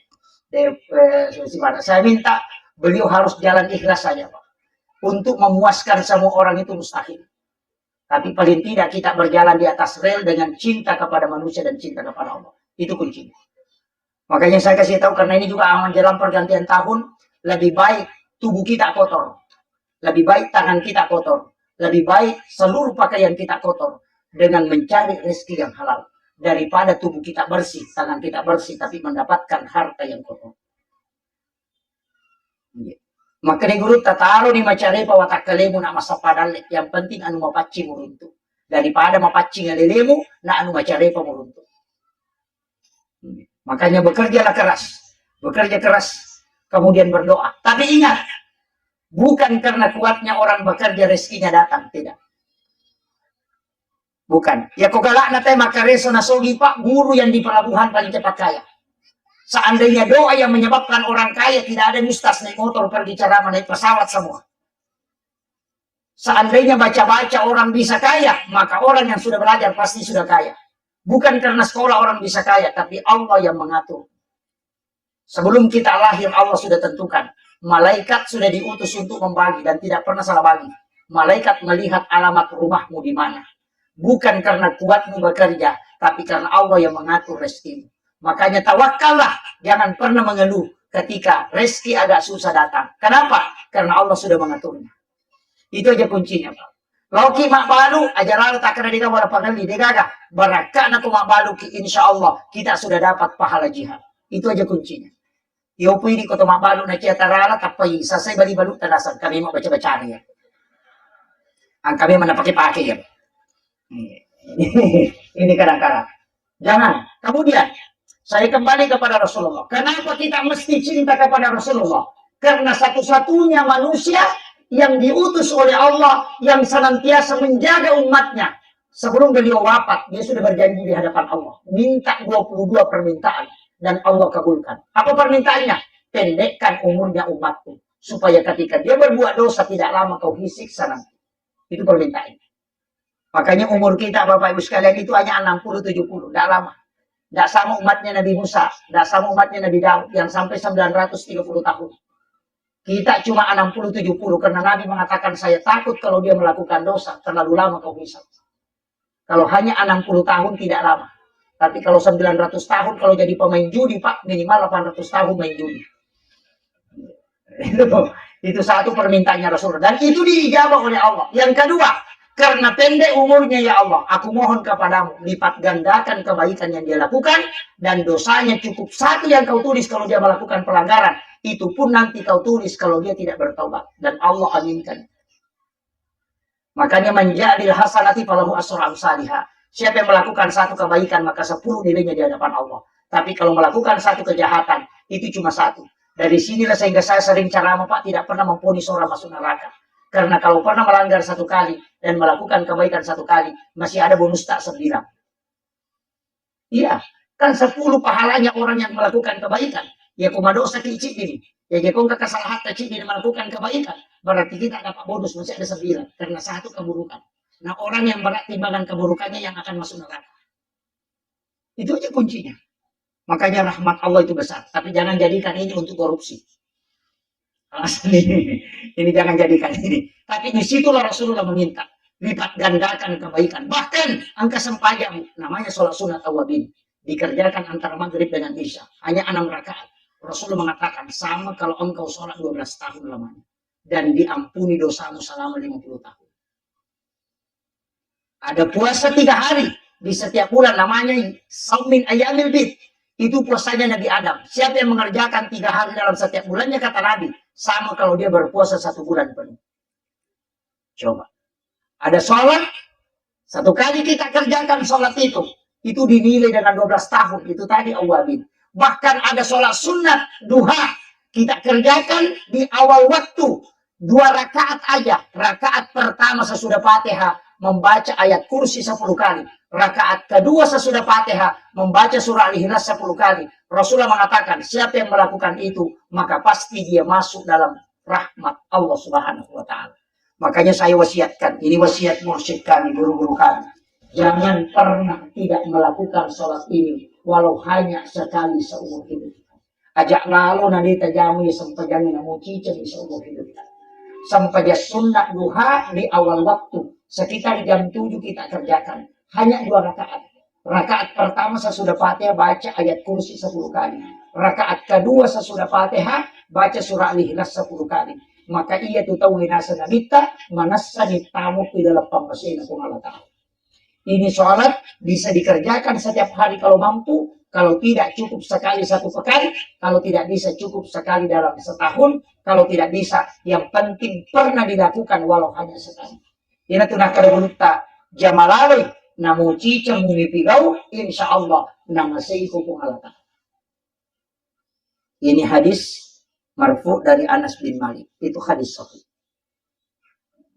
Saya minta beliau harus jalan ikhlas saja Pak. Untuk memuaskan semua orang itu mustahil. Tapi paling tidak kita berjalan di atas rel dengan cinta kepada manusia dan cinta kepada Allah. Itu kuncinya. Makanya saya kasih tahu karena ini juga menjelang pergantian tahun. Lebih baik tubuh kita kotor. Lebih baik tangan kita kotor. Lebih baik seluruh pakaian kita kotor. Dengan mencari rezeki yang halal. Daripada tubuh kita bersih, tangan kita bersih, tapi mendapatkan harta yang kotor. Maka ni guru tataro ni macarepa watak kalemu na masapadal yang penting anu mapaci muruntu. Daripada mapaci ngalilemu na anu macarepa muruntu. Makanya bekerjalah keras. Bekerja keras, kemudian berdoa. Tapi ingat, bukan karena kuatnya orang bekerja rezekinya datang, tidak. Bukan. Ya kok galak na tayo makareso na sogi Pak, guru yang di pelabuhan paling cepat kaya. Seandainya doa yang menyebabkan orang kaya, tidak ada mustas naik motor, pergi ceramah, naik pesawat semua. Seandainya baca-baca orang bisa kaya, maka orang yang sudah belajar pasti sudah kaya. Bukan karena sekolah orang bisa kaya, tapi Allah yang mengatur. Sebelum kita lahir, Allah sudah tentukan. Malaikat sudah diutus untuk membagi dan tidak pernah salah bagi. Malaikat melihat alamat rumahmu di mana. Bukan karena kuatmu bekerja, tapi karena Allah yang mengatur rezekimu. Makanya tawakallah, jangan pernah mengeluh ketika rezeki agak susah datang. Kenapa? Karena Allah sudah mengaturnya. Itu aja kuncinya, Pak. Loki mak balu, ajaran tak kena dika wala pagali, degaga. Barakat na mak balu ki insya Allah kita sudah dapat pahala jihad. Itu aja kuncinya. Yo pwede ko mak balu na kia tarala tapay sasay bali-balu tanasan kami mau baca-baca ya. Ang kami mana pakai-pakai ya. Ini kadang-kadang. Jangan. Kemudian saya kembali kepada Rasulullah. Kenapa kita mesti cinta kepada Rasulullah? Karena satu-satunya manusia yang diutus oleh Allah yang senantiasa menjaga umatnya. Sebelum beliau wafat, dia sudah berjanji di hadapan Allah. Minta 22 permintaan dan Allah kabulkan. Apa permintaannya? Pendekkan umurnya umatku. Supaya ketika dia berbuat dosa tidak lama kau siksa nanti. Itu permintaannya. Makanya umur kita Bapak Ibu sekalian itu hanya 60-70. Tidak lama. Tidak sama umatnya Nabi Musa. Tidak sama umatnya Nabi Daud yang sampai 930 tahun. Kita cuma 60-70 karena Nabi mengatakan saya takut kalau dia melakukan dosa. Terlalu lama kau hisab. Kalau hanya 60 tahun tidak lama. Tapi kalau 900 tahun kalau jadi pemain judi Pak minimal 800 tahun main judi. Itu satu permintaannya Rasulullah. Dan itu diijabah oleh Allah. Yang kedua, karena pendek umurnya ya Allah, aku mohon kepadamu, lipat gandakan kebaikan yang dia lakukan, dan dosanya cukup satu yang kau tulis kalau dia melakukan pelanggaran. Itu pun nanti kau tulis kalau dia tidak bertaubat. Dan Allah aminkan. Makanya menjadil hasanati falahu asyru amsalihha. Siapa yang melakukan satu kebaikan, maka 10 nilainya di hadapan Allah. Tapi kalau melakukan satu kejahatan, itu cuma satu. Dari sinilah sehingga saya sering ceramah, Pak, tidak pernah memvonis orang masuk neraka. Karena kalau pernah melanggar satu kali dan melakukan kebaikan satu kali, masih ada bonus tak 9. Iya, kan 10 pahalanya orang yang melakukan kebaikan. Ya kuma dosa kecil ini. Ya jekong kesalahan kecil ini melakukan kebaikan. Berarti kita dapat bonus masih ada 9. Karena satu keburukan. Nah orang yang berat timbangan keburukannya yang akan masuk neraka. Itu aja kuncinya. Makanya rahmat Allah itu besar. Tapi jangan jadikan ini untuk korupsi. Alasan ini jangan jadikan ini. Tapi disitulah Rasulullah meminta lipat gandakan kebaikan. Bahkan angka sempajamu, namanya sholat sunat awabin, dikerjakan antara maghrib dengan isya, hanya 6 rakaat. Rasulullah mengatakan sama kalau engkau sholat 12 tahun lamanya dan diampuni dosamu selama 50 tahun. Ada puasa 3 hari di setiap bulan, namanya saumin ayamil bid. Itu puasanya Nabi Adam. Siapa yang mengerjakan 3 hari dalam setiap bulannya, kata Nabi, sama kalau dia berpuasa 1 bulan penuh. Coba. Ada sholat, 1 kali kita kerjakan sholat itu dinilai dengan 12 tahun. Itu tadi awabin. Bahkan ada sholat sunat, duha, kita kerjakan di awal waktu. 2 rakaat aja. Rakaat pertama sesudah Fatihah, membaca ayat kursi 10 kali. Rakaat kedua sesudah Fatihah membaca surah Al-Ikhlas 10 kali. Rasulullah mengatakan, siapa yang melakukan itu, maka pasti dia masuk dalam rahmat Allah Subhanahu wa taala. Makanya saya wasiatkan, ini wasiat mursyid kami, guru-guru kami. Jangan pernah tidak melakukan sholat ini, walau hanya sekali seumur hidup. Ajak lalu nanti tajamu ya sampai jangan namu cicing seumur hidup. Sampai dia sunnah duha di awal waktu, sekitar jam 7 kita kerjakan. Hanya 2 rakaat. Rakaat pertama sesudah Fatihah baca ayat kursi 10 kali. Rakaat kedua sesudah Fatihah baca surah Al-Ikhlas 10 kali. Maka ia tu tahu nasa nabita manasani tamu di dalam pembasina Allah Ta'ala. Ini sholat bisa dikerjakan setiap hari kalau mampu. Kalau tidak cukup sekali 1 pekan. Kalau tidak bisa cukup sekali dalam setahun. Kalau tidak bisa, yang penting pernah dilakukan walau hanya sekali. Ini tu nak kerja jamalalui. Namu cicang mimipigau, insya Allah nama seiku pengalatan. Ini hadis marfu dari Anas bin Malik. Itu hadis sahih.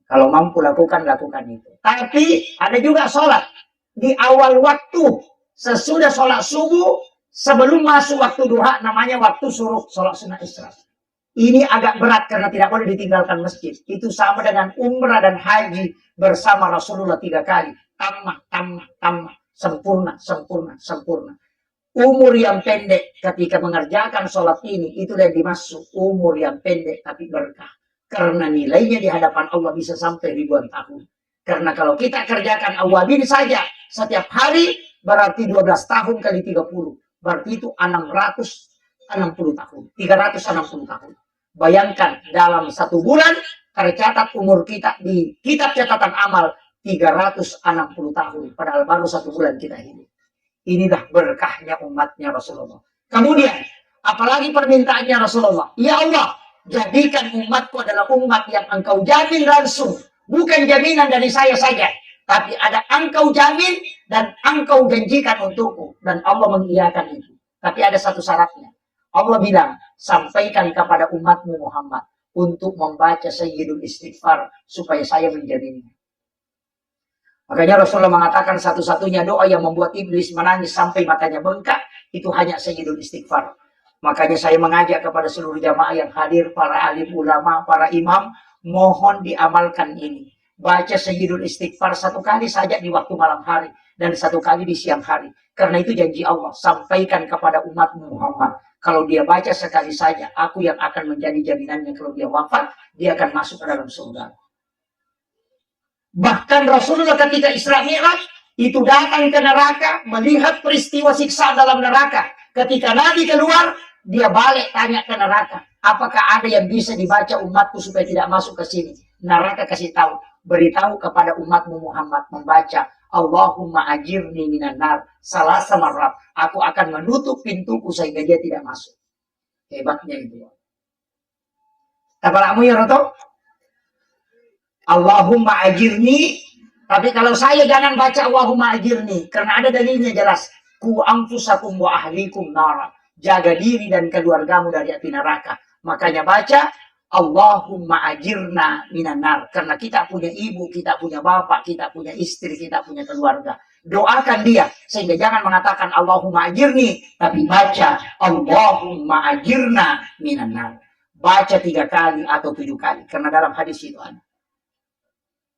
Kalau mampu lakukan itu. Tapi ada juga sholat di awal waktu, sesudah sholat subuh, sebelum masuk waktu duha, namanya waktu suruh sholat sunnah isra. Ini agak berat karena tidak boleh ditinggalkan masjid. Itu sama dengan umrah dan haji bersama Rasulullah 3 kali. Tamah, sempurna. Umur yang pendek ketika mengerjakan sholat ini, itulah yang dimaksud umur yang pendek tapi berkah. Karena nilainya di hadapan Allah bisa sampai ribuan tahun. Karena kalau kita kerjakan awabin saja setiap hari, berarti 12 tahun kali 30. Berarti itu 660 tahun. 360 tahun. Bayangkan dalam 1 bulan, tercatat umur kita di kitab catatan amal 360 tahun. Padahal baru 1 bulan kita hidup. Inilah berkahnya umatnya Rasulullah. Kemudian, apalagi permintaannya Rasulullah. Ya Allah, jadikan umatku adalah umat yang engkau jamin langsung. Bukan jaminan dari saya saja. Tapi ada engkau jamin dan engkau janjikan untukku. Dan Allah mengiyakan itu. Tapi ada satu syaratnya. Allah bilang, sampaikan kepada umatmu Muhammad untuk membaca Sayyidul Istighfar supaya saya menjaminnya. Makanya Rasulullah mengatakan satu-satunya doa yang membuat iblis menangis sampai matanya bengkak, itu hanya Sayyidul Istighfar. Makanya saya mengajak kepada seluruh jamaah yang hadir, para alim ulama, para imam, mohon diamalkan ini. Baca Sayyidul Istighfar 1 kali saja di waktu malam hari, dan 1 kali di siang hari. Karena itu janji Allah, sampaikan kepada umatmu Muhammad. Kalau dia baca sekali saja, aku yang akan menjadi jaminannya kalau dia wafat, dia akan masuk ke dalam surga. Bahkan Rasulullah ketika Isra Mi'raj itu datang ke neraka, melihat peristiwa siksa dalam neraka. Ketika Nabi keluar, dia balik tanya ke neraka, apakah ada yang bisa dibaca umatku supaya tidak masuk ke sini? Neraka kasih tahu, beritahu kepada umatmu Muhammad membaca Allahumma ajirni minan nar salasa marrat. Aku akan menutup pintuku sehingga dia tidak masuk. Hebatnya itu. Tapalamu ya Roto? Allahumma ajirni. Tapi kalau saya jangan baca Allahumma ajirni. Karena ada dalilnya jelas. Ku anfusakum wa ahlikum nara. Jaga diri dan keluargamu dari api neraka. Makanya baca Allahumma ajirna minan nar. Karena kita punya ibu, kita punya bapak, kita punya istri, kita punya keluarga. Doakan dia. Sehingga jangan mengatakan Allahumma ajirni. Tapi baca Allahumma ajirna minan nar. Baca 3 kali atau 7 kali. Karena dalam hadis itu ada.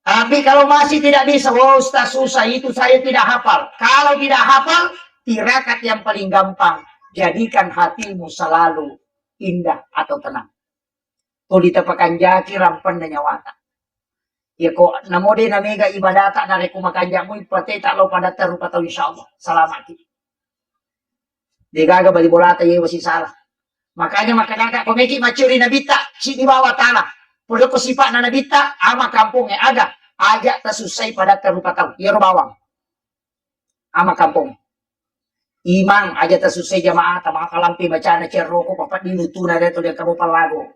Tapi kalau masih tidak bisa, oh Ustaz susah itu saya tidak hafal. Kalau tidak hafal, tirakat yang paling gampang. Jadikan hatimu selalu indah atau tenang. Kung ditapakan jaki rampan na nyawata. Ya ko namode na mega ibadata na rekumakaja mo ipate talo pada tarupa tao insyaallah. Salamat. Di gaga bali bolata yung masih salah. Makanya makanya komeki macuri na bita, si di bawah tanah. Pulo ko sipa na nabita, ama kampung aga. Aja tasusay pada tarupa tao. Yero bawang. Ama kampung. Imang aja tasusay jamaah, mga kalampi baca na cerroko, papat dinutu na dito dia kamu palago.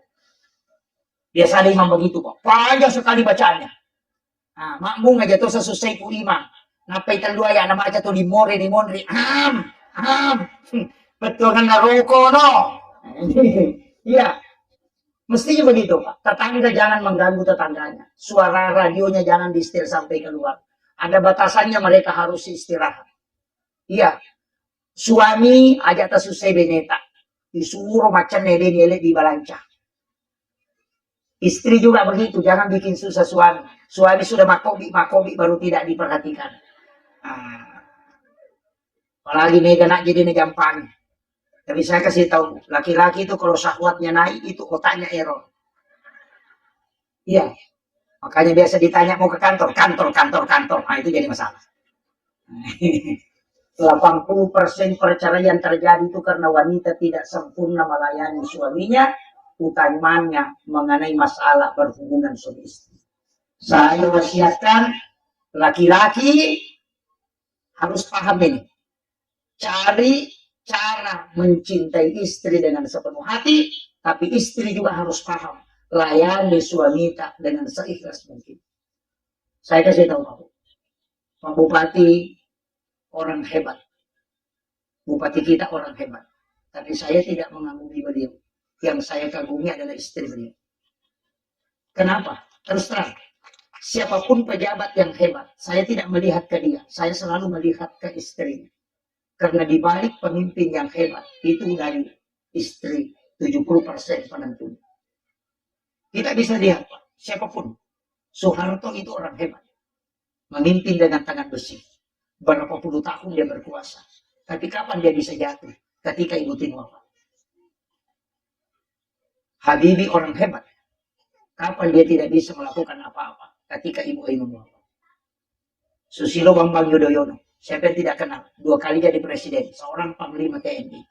Biasa ada imam begitu kok. Panjang sekali bacaannya. Nah, makmum aja tuh sesusai ku imam. Napay talua ya nama aja tuh limore. Betul kan naroko no. Iya. Mestinya begitu Pak. Tetangga jangan mengganggu tetangganya. Suara radionya jangan di-setir sampai keluar. Ada batasannya mereka harus istirahat. Iya. Suami aja tasusay beneta. Disuruh macam nele-nele di balanca. Istri juga begitu, jangan bikin susah suami. Suami sudah makobi baru tidak diperhatikan. Apalagi mega nak jadi negampang. Tapi saya kasih tahu, laki-laki itu kalau syahwatnya naik, itu otaknya error. Iya. Makanya biasa ditanya mau ke kantor. Nah itu jadi masalah. 80% perceraian terjadi itu karena wanita tidak sempurna melayani suaminya. Utamanya mengenai masalah berhubungan suami istri. Saya wasiatkan laki-laki harus paham ini. Cari cara mencintai istri dengan sepenuh hati, tapi istri juga harus paham. Layani suami tak dengan seikhlas mungkin. Saya kasih tahu kamu. Pak Bupati orang hebat. Bupati kita orang hebat. Tapi saya tidak mengagumi beliau. Yang saya kagumi adalah istri beliau. Kenapa? Terus terang. Siapapun pejabat yang hebat, saya tidak melihat ke dia. Saya selalu melihat ke istrinya. Karena di balik pemimpin yang hebat, itu dari istri 70% penentu. Kita bisa lihat, Pak, siapapun. Soeharto itu orang hebat. Memimpin dengan tangan besi. Berapa puluh tahun dia berkuasa. Tapi kapan dia bisa jatuh? Ketika Ibu Tien wafat. Habibie orang hebat. Kapan dia tidak bisa melakukan apa-apa? Ketika Ibu Ainun wafat. Susilo Bambang Yudhoyono. Siapa yang tidak kenal? 2 kali jadi presiden. Seorang panglima TNI.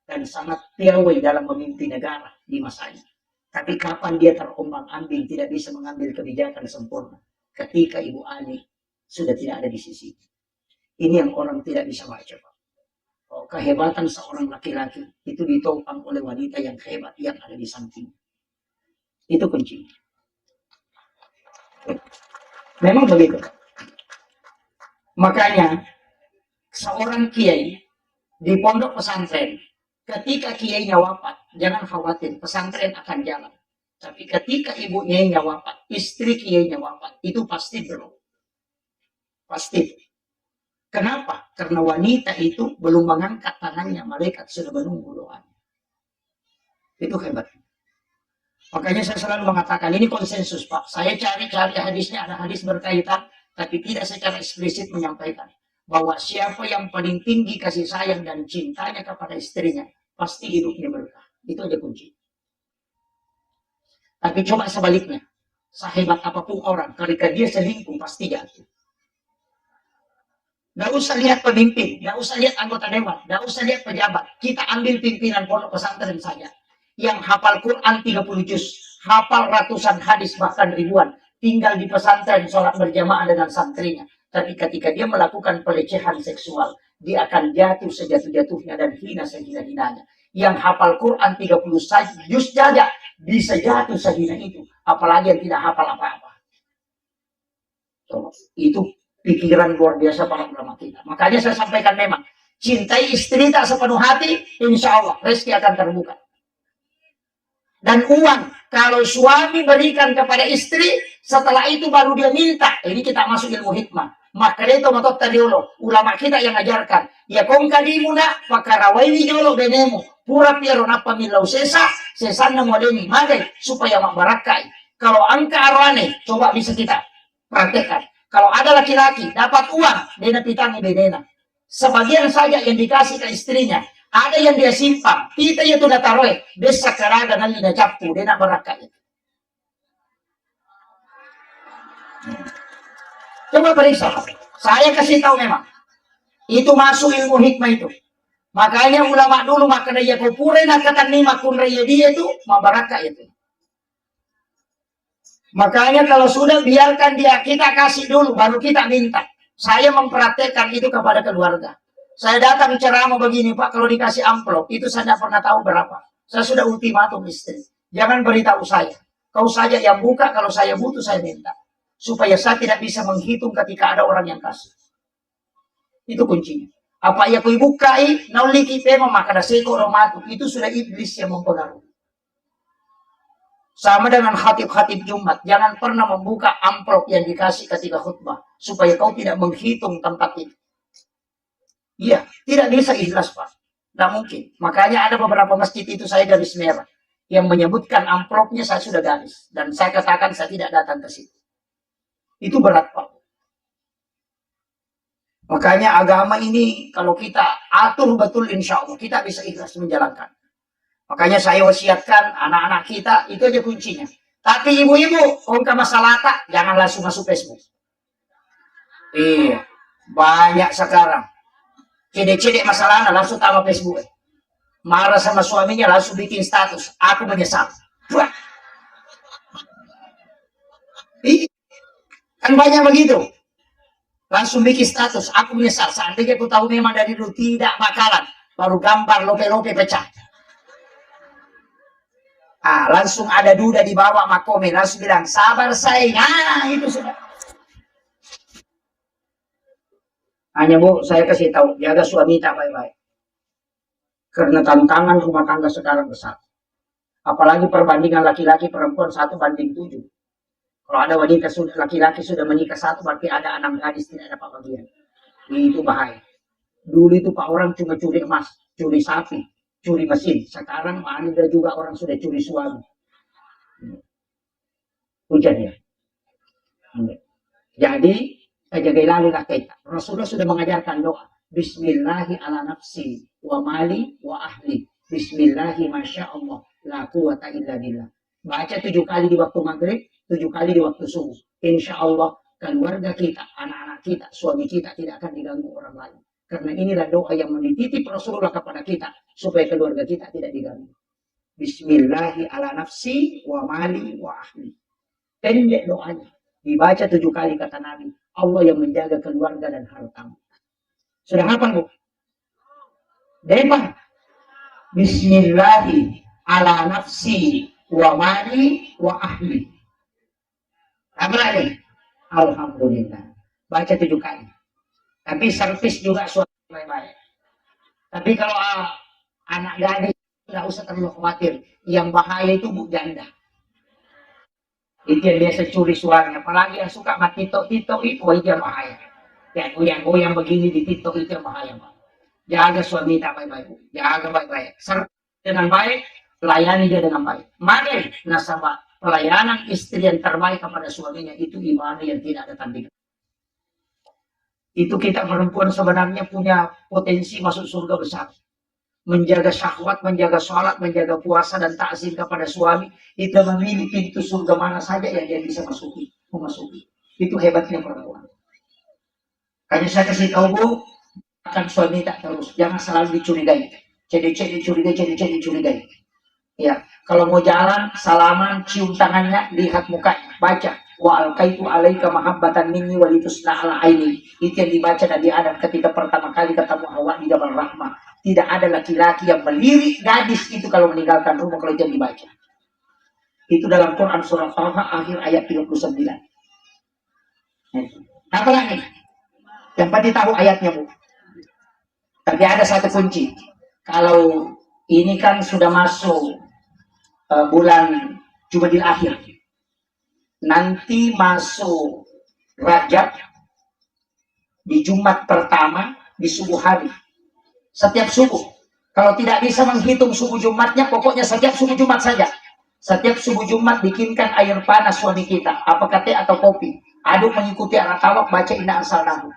Dan sangat piawai dalam memimpin negara di masanya. Tapi kapan dia terombang-ambing tidak bisa mengambil kebijakan sempurna? Ketika Ibu Ani sudah tidak ada di sisi. Ini yang orang tidak bisa baca, Pak. Kehebatan seorang laki-laki itu ditopang oleh wanita yang hebat yang ada di samping. Itu kunci. Memang begitu. Makanya seorang kiai di pondok pesantren, ketika kiainya wafat, jangan khawatir, pesantren akan jalan. Tapi ketika ibunya wafat, istri kiainya wafat, itu pasti belum. Pasti. Kenapa? Karena wanita itu belum mengangkat tangannya, malaikat sudah menunggu doanya. Itu hebat. Makanya saya selalu mengatakan, ini konsensus Pak. Saya cari-cari hadisnya, ada hadis berkaitan, tapi tidak secara eksplisit menyampaikan. Bahwa siapa yang paling tinggi kasih sayang dan cintanya kepada istrinya, pasti hidupnya berkah. Itu aja kunci. Tapi coba sebaliknya. Sehebat apapun orang, ketika dia selingkuh, pasti jatuh. Nggak usah lihat pemimpin, nggak usah lihat anggota dewan, nggak usah lihat pejabat. Kita ambil pimpinan pondok pesantren saja. Yang hafal Quran 30 juz, hafal ratusan hadis bahkan ribuan. tinggal di pesantren, sholat berjamaah dengan santrinya. Tapi ketika dia melakukan pelecehan seksual, dia akan jatuh sejatuh-jatuhnya dan hina sehina-hinanya. Yang hafal Quran 30 juz saja bisa jatuh sehina itu. Apalagi yang tidak hafal apa-apa. So, itu pikiran luar biasa para ulama kita. Makanya saya sampaikan memang, cintai istri tak sepenuh hati, insya Allah rezeki akan terbuka. Dan uang, kalau suami berikan kepada istri, setelah itu baru dia minta. Ini kita masuk ilmu hikmah. Maka itu matot tadi ulama kita yang ajarkan. Ya kong kadimuna, pakarawaini jolo benemu. Pura piaro napa milau sesana moleni. Magai, supaya mak barakai. Kalau angka arwane, coba bisa kita praktekkan. Kalau ada laki-laki dapat uang, dena pitangi bedena. Sebagian saja yang dikasih ke istrinya. Ada yang dia simpan, kita itu dah taruh, desa karaga nanti dah capu, dia nak berakai. Coba periksa, saya kasih tahu memang, itu masuk ilmu hikmah itu. Makanya ulama dulu makan raya kupure nak kata ni makun raya dia itu, mabarakai itu. Makanya kalau sudah biarkan dia, kita kasih dulu, baru kita minta. Saya mempraktekkan itu kepada keluarga. Saya datang ceramah begini, Pak, kalau dikasih amplop, itu saya tidak pernah tahu berapa. Saya sudah ultimatum istri. Jangan beritahu saya. Kau saja yang buka, kalau saya butuh, saya minta. Supaya saya tidak bisa menghitung ketika ada orang yang kasih. Itu kuncinya. Apa ya kau bukai, nauliki pema, maka ada seko romatu. Itu sudah iblis yang mempengaruhi. Sama dengan khatib-khatib Jumat. Jangan pernah membuka amplop yang dikasih ketika khutbah. Supaya kau tidak menghitung tempat itu. Iya, tidak bisa ikhlas, Pak. Tidak mungkin. Makanya ada beberapa masjid itu saya garis merah. Yang menyebutkan amplopnya saya sudah garis. Dan saya katakan saya tidak datang ke situ. Itu berat, Pak. Makanya agama ini kalau kita atur betul insya Allah, kita bisa ikhlas menjalankan. Makanya saya wasiatkan anak-anak kita, itu aja kuncinya. Tapi ibu-ibu, kalau ke masalah tak, jangan langsung masuk Facebook. Iya, banyak sekarang. Cedek-cedek masalahnya langsung tambah Facebook. Marah sama suaminya langsung bikin status. Aku menyesal. Wah. Kan banyak begitu. Langsung bikin status. Aku menyesal. Seandainya aku tahu memang dari dulu tidak bakalan. Baru gambar lope-lope pecah. Langsung ada duda di bawah makome. Langsung bilang sabar sayang. Itu sudah. Hanya Bu, saya kasih tahu, jaga suami tak baik-baik. Karena tantangan rumah tangga sekarang besar. Apalagi perbandingan laki-laki perempuan 1:7. Kalau ada wanita sudah laki-laki sudah menikah 1, berarti ada 6 gadis tidak dapat bagian. Itu bahaya. Dulu itu Pak orang cuma curi emas, curi sapi, curi mesin. Sekarang ada juga orang sudah curi suami. Hujan ya. Jadi jaga lalulah kita. Rasulullah sudah mengajarkan doa. Bismillahi ala nafsi wa mali wa ahli. Bismillahi masya Allah. La quwata illa billah. Baca 7 kali di waktu maghrib, 7 kali di waktu subuh. Insya Allah keluarga kita, anak-anak kita, suami kita tidak akan diganggu orang lain. Karena inilah doa yang menitip Rasulullah kepada kita. Supaya keluarga kita tidak diganggu. Bismillahi ala nafsi wa mali wa ahli. Pendek doanya. Dibaca 7 kali kata Nabi. Allah yang menjaga keluarga dan hartamu. Sudah hafal Bu? Depan. Bismillahi ala nafsi wa mali wa ahli. Apa lagi? Alhamdulillah. Baca 7 kali. Tapi servis juga suami baik-baik. Tapi kalau anak gadis tidak usah terlalu khawatir. Yang bahaya itu Bu janda. Itu yang biasa curi suaranya. Apalagi yang suka sama TikTok itu aja bahaya. Yang goyang-goyang begini di TikTok itu yang bahaya. Pak. Jaga suami tak baik-baik. Jaga baik-baik. Serta dengan baik, layani dia dengan baik. Mari nasabah pelayanan istri yang terbaik kepada suaminya itu ibadah yang tidak ada tandingan. Itu kita perempuan sebenarnya punya potensi masuk surga besar. Menjaga syahwat, menjaga sholat, menjaga puasa dan takzim kepada suami, itu memilih pintu surga mana saja yang dia bisa memasuki. Itu hebatnya perempuan. Kayaknya saya kasih tahu Bu, akan suami tak terus, jangan selalu dicurigai. Cedek-cedek dicurigai. Ya, kalau mau jalan, salaman, cium tangannya, lihat mukanya, baca. wa alqaitu alaika mahabbatan minni wa litusna ala aini. Itu yang dibaca Nabi Adam ketika pertama kali ketemu Hawa di Jabal Rahmah. Tidak ada laki-laki yang melirik gadis itu kalau meninggalkan rumah, kalau itu yang dibaca. Itu dalam Quran surah Taha akhir ayat 39. Apa lagi? Yang pasti tahu ayatnya, Bu. Tapi ada satu kunci. Kalau ini kan sudah masuk bulan Jumadil Akhir. Nanti masuk Rajab di Jumat pertama di subuh hari. Setiap subuh. Kalau tidak bisa menghitung subuh Jumatnya, pokoknya setiap subuh Jumat saja. Setiap subuh Jumat bikinkan air panas suami kita, apakah teh atau kopi. Aduk mengikuti arah tawak, baca inna ansalnahu.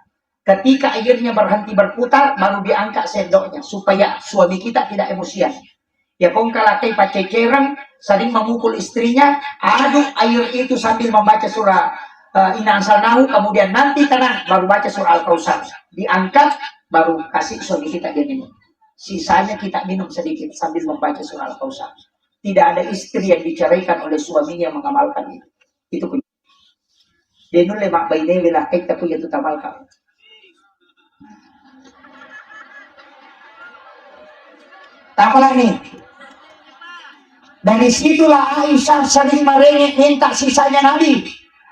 Ketika airnya berhenti berputar, baru diangkat sendoknya supaya suami kita tidak emosian. Ya pongkalakai paceceran, saling memukul istrinya, aduk air itu sambil membaca surah Inna Anzalnahu, kemudian nanti tenang, baru baca surah Al-Kautsar. Diangkat, baru kasih suami kita dia minum. Sisanya kita minum sedikit sambil membaca surah Al-Kautsar. Tidak ada istri yang diceraikan oleh suaminya yang mengamalkan itu. Itu kunci. Denul lemak baine wilah kita punya tu tamalkan. Apalah nih? Dari situlah Aisyah sering merengek minta sisanya Nabi.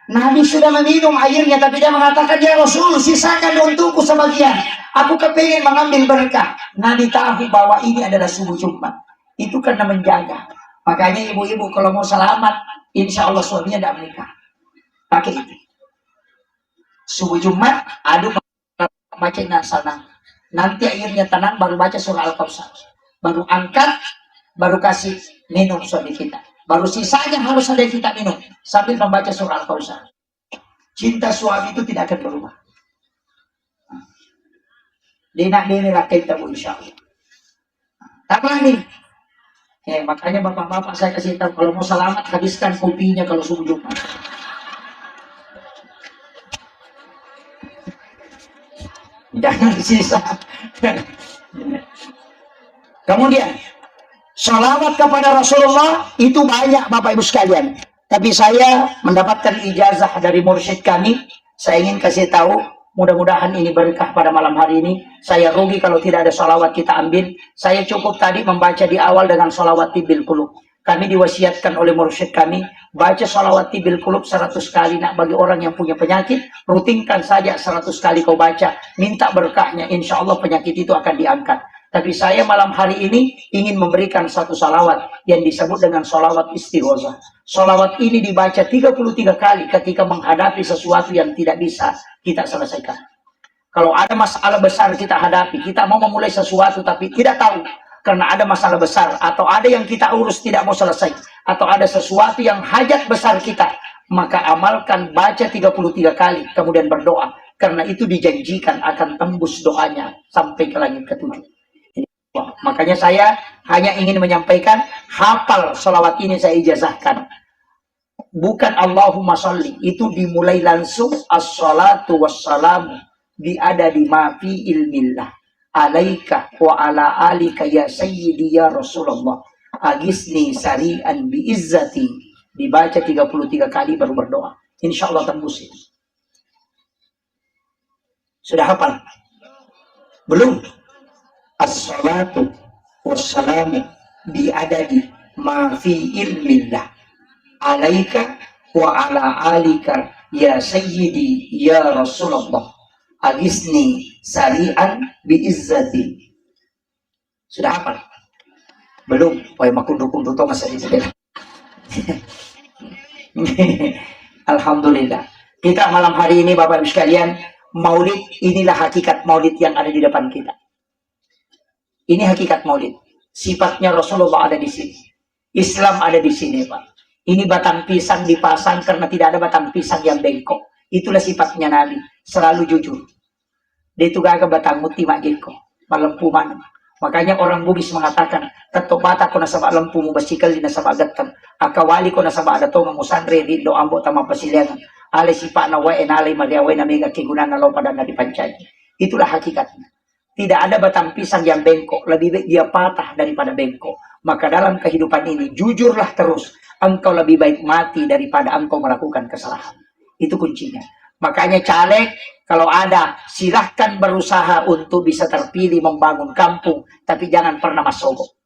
Nabi sudah meminum airnya, tapi dia mengatakan, ya Rasul, sisakan untukku sebagian. Aku kepingin mengambil berkah. Nabi tahu bahwa ini adalah subuh Jumat. Itu karena menjaga. Makanya ibu-ibu kalau mau selamat, insya Allah suaminya tidak menikah. Pakai itu. Subuh Jumat, aduk baca nasana. Nanti airnya tenang, baru baca surah Al-Kautsar. Baru angkat, baru kasih minum suami kita. Baru sisanya harus ada yang kita minum sambil membaca surah Al-Kautsar. Cinta suami itu tidak akan berubah. Dinak dinilah kita, Bu, insya Allah. Apa nih? Makanya bapak-bapak saya kasih tahu, kalau mau selamat habiskan kopinya kalau subuh Jumat. Jangan sisa. Kemudian sholawat kepada Rasulullah itu banyak Bapak Ibu sekalian. Tapi saya mendapatkan ijazah dari mursyid kami. Saya ingin kasih tahu, mudah-mudahan ini berkah pada malam hari ini. Saya rugi kalau tidak ada sholawat kita ambil. Saya cukup tadi membaca di awal dengan sholawat tibil qulub. Kami diwasiatkan oleh mursyid kami, baca sholawat tibil qulub 100 kali. Nak bagi orang yang punya penyakit, rutinkan saja 100 kali kau baca. Minta berkahnya, insya Allah penyakit itu akan diangkat. Tapi saya malam hari ini ingin memberikan satu salawat yang disebut dengan salawat istighosah. Salawat ini dibaca 33 kali ketika menghadapi sesuatu yang tidak bisa kita selesaikan. Kalau ada masalah besar kita hadapi, kita mau memulai sesuatu tapi tidak tahu karena ada masalah besar, atau ada yang kita urus tidak mau selesai, atau ada sesuatu yang hajat besar kita, maka amalkan baca 33 kali, kemudian berdoa. Karena itu dijanjikan akan tembus doanya sampai ke langit ketujuh. Makanya saya hanya ingin menyampaikan, hafal sholawat ini saya ijazahkan. Bukan Allahumma sholli, itu dimulai langsung as-sholatu wassalamu biadadi ma fi ilmillah alaika wa ala alika ya sayyidi ya Rasulullah agisni sari'an biizzati. Dibaca 33 kali baru berdoa, insya Allah tembus itu. Sudah hafal? Belum? As-salatu wassalamu biadadi ma fi ilmillah alaika wa ala alika ya sayyidi ya Rasulullah agisni sari'an biizzati. Sudah hafal? Belum? Oh, makunduk-kunduk to masih disebut. Alhamdulillah. Kita malam hari ini Bapak Ibu sekalian, maulid, inilah hakikat maulid yang ada di depan kita. Ini hakikat maulid. Sifatnya Rasulullah ada di sini. Islam ada di sini, Pak. Ini batang pisang dipasang karena tidak ada batang pisang yang bengkok. Itulah sifatnya Nabi. Selalu jujur. Dia itu gagah batang muti mak jengko. Malempu mana. Makanya orang Bugis mengatakan, "Teto bata ko nasaba lempu mu basikal di nasaba agatan. Akawali ko nasaba ada to mamusandre di do ambo tama pasiliangan. Ale sipa na wae na ale mariawe na mega kigunan na lo pada na dipancay." Itulah hakikatnya. Tidak ada batang pisang yang bengkok, lebih baik dia patah daripada bengkok. Maka dalam kehidupan ini, jujurlah terus. Engkau lebih baik mati daripada engkau melakukan kesalahan. Itu kuncinya. Makanya caleg, kalau ada, silahkan berusaha untuk bisa terpilih membangun kampung, tapi jangan pernah masogok.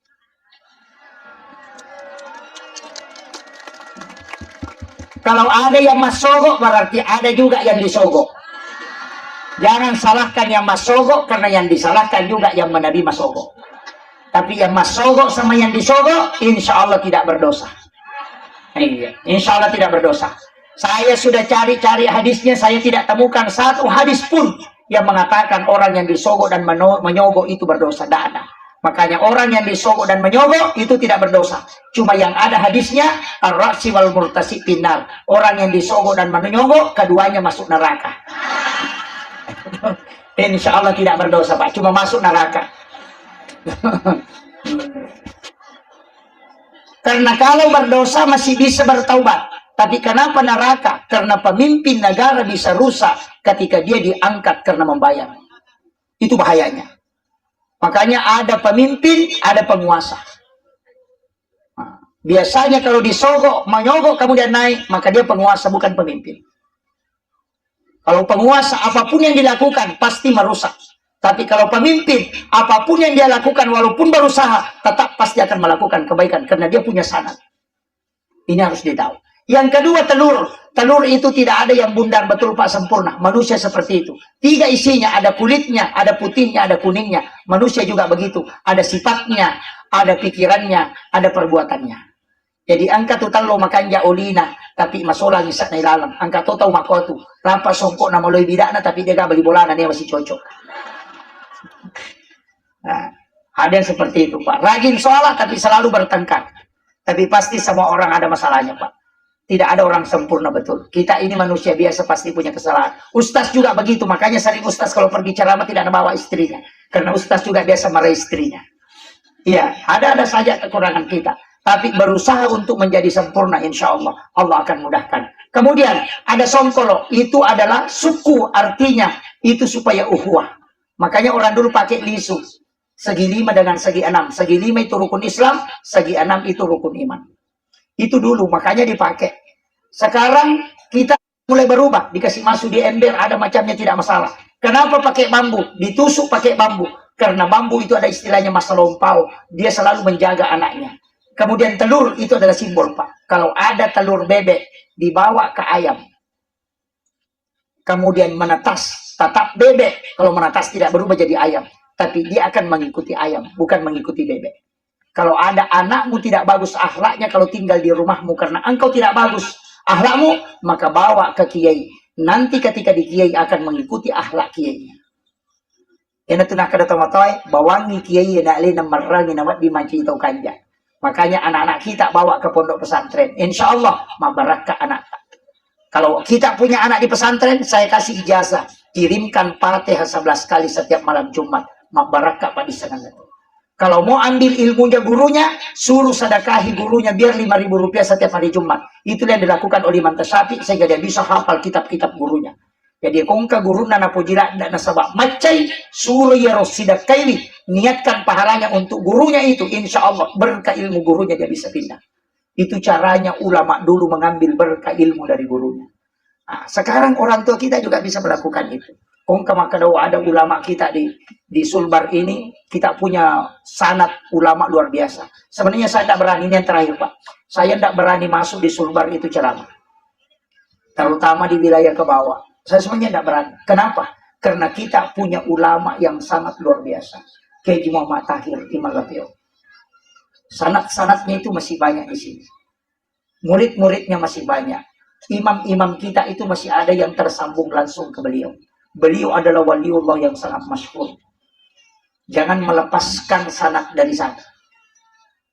Kalau ada yang masogok, berarti ada juga yang disogok. Jangan salahkan yang masogok, karena yang disalahkan juga yang menerima sogok. Tapi yang masogok sama yang disogok, insya Allah tidak berdosa. Iya, insya Allah tidak berdosa. Saya sudah cari-cari hadisnya, saya tidak temukan satu hadis pun yang mengatakan orang yang disogok dan menyogok itu berdosa. Tidak ada. Makanya orang yang disogok dan menyogok itu tidak berdosa. Cuma yang ada hadisnya, ar-rasi wal murtasi pinar. Orang yang disogok dan menyogok, keduanya masuk neraka. Insya Allah tidak berdosa, Pak. Cuma masuk neraka. Karena kalau berdosa masih bisa bertaubat. Tapi kenapa neraka? Karena pemimpin negara bisa rusak ketika dia diangkat karena membayar. Itu bahayanya. Makanya ada pemimpin, ada penguasa. Nah, biasanya kalau disogok, menyogok kemudian naik, maka dia penguasa bukan pemimpin. Kalau penguasa, apapun yang dilakukan pasti merusak. Tapi kalau pemimpin, apapun yang dia lakukan walaupun berusaha, tetap pasti akan melakukan kebaikan karena dia punya sanad. Ini harus ditahu. Yang kedua, telur. Telur itu tidak ada yang bundar, betul Pak, sempurna. Manusia seperti itu. 3 isinya, ada kulitnya, ada putihnya, ada kuningnya. Manusia juga begitu. Ada sifatnya, ada pikirannya, ada perbuatannya. Jadi angka total lo makanya olina, tapi masola ngisat na ilalang. Angka total makotu. Rampa songkok na maloy bidana, tapi dia gak beli bola, dia masih cocok. Nah, ada yang seperti itu Pak. Rajin sholat, tapi selalu bertengkar. Tapi pasti semua orang ada masalahnya Pak. Tidak ada orang sempurna, betul. Kita ini manusia biasa pasti punya kesalahan. Ustaz juga begitu. Makanya sering ustaz kalau pergi ceramah tidak bawa istrinya. Karena ustaz juga biasa marah istrinya. Iya, ada saja kekurangan kita. Tapi berusaha untuk menjadi sempurna, insya Allah. Allah akan mudahkan. Kemudian ada songkolo. Itu adalah suku, artinya itu supaya uhuwah. Makanya orang dulu pakai lisu. Segi 5 dengan segi 6. Segi 5 itu rukun Islam, segi 6 itu rukun iman. Itu dulu, makanya dipakai. Sekarang kita mulai berubah. Dikasih masuk di ember, ada macamnya tidak masalah. Kenapa pakai bambu? Ditusuk pakai bambu. Karena bambu itu ada istilahnya masa lampau. Dia selalu menjaga anaknya. Kemudian telur itu adalah simbol Pak. Kalau ada telur bebek, dibawa ke ayam. Kemudian menetas, tetap bebek. Kalau menetas tidak berubah jadi ayam. Tapi dia akan mengikuti ayam, bukan mengikuti bebek. Kalau ada anakmu tidak bagus akhlaknya kalau tinggal di rumahmu karena engkau tidak bagus akhlakmu, maka bawa ke kiai. Nanti ketika di kiai akan mengikuti akhlak kiainya. Yang itu nak kada tomatoy, bawangi kiai nak le namarrangi nawat di manci tau kanja. Makanya anak-anak kita bawa ke pondok pesantren. Insya Allah mabarakah anak. Kalau kita punya anak di pesantren, saya kasih ijazah. Kirimkan Fatihah 11 kali setiap malam Jumat. Mabarakah Pak di sana. Kalau mau ambil ilmunya gurunya, suruh sedekahi gurunya biar 5.000 rupiah setiap hari Jumat. Itulah yang dilakukan oleh Imam Tasyafi sehingga dia bisa hafal kitab-kitab gurunya. Jadi kongka guru nana pujira dan nasabah macai suruh ya rosidakaili niatkan pahalanya untuk gurunya itu, insya Allah berkah ilmu gurunya dia bisa pindah. Itu caranya ulama dulu mengambil berkah ilmu dari gurunya. Nah, sekarang orang tua kita juga bisa melakukan itu. Kongka maka ada ulama kita di Sulbar ini, kita punya sanad ulama luar biasa. Sebenarnya saya tidak berani, ini yang terakhir Pak. Saya tidak berani masuk di Sulbar itu ceramah. Terutama di wilayah ke bawah. Saya sebenarnya tidak berani. Kenapa? Karena kita punya ulama yang sangat luar biasa. Kayak Muhammad Tahir, Imam Lapio. Sanad-sanadnya itu masih banyak di sini. Murid-muridnya masih banyak. Imam-imam kita itu masih ada yang tersambung langsung ke beliau. Beliau adalah waliullah yang sangat masyhur. Jangan melepaskan sanad dari sana.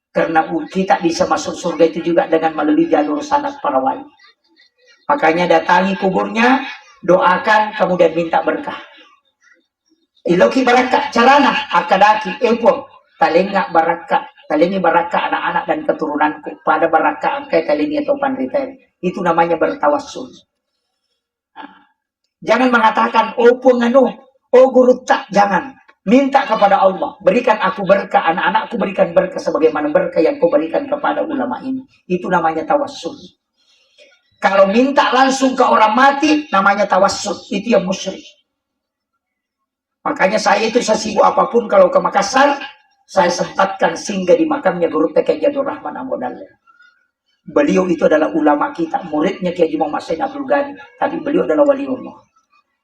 Karena kita bisa masuk surga itu juga dengan melalui jalur sanad para wali. Makanya datangi kuburnya, doakan, kemudian minta berkah. Iloki barakah, carana, akadaki, epon, talenga barakah, talengi barakah anak-anak dan keturunanku, pada barakah angkai talengi atau pandritel. Itu namanya bertawassul. Jangan mengatakan, oh penganu, oh guru tak, jangan. Minta kepada Allah, berikan aku berkah, anak-anakku berikan berkah sebagaimana berkah yang kau berikan kepada ulama ini. Itu namanya tawassul. Kalau minta langsung ke orang mati, namanya tawassul. Itu yang musyrik. Makanya saya itu sesibuk apapun kalau ke Makassar, saya sempatkan singgah di makamnya Guru Kiai Jadul Rahman Ambodale. Beliau itu adalah ulama kita, muridnya Kiai Haji Muhammad Said Abdul Ghani, tapi beliau adalah waliullah.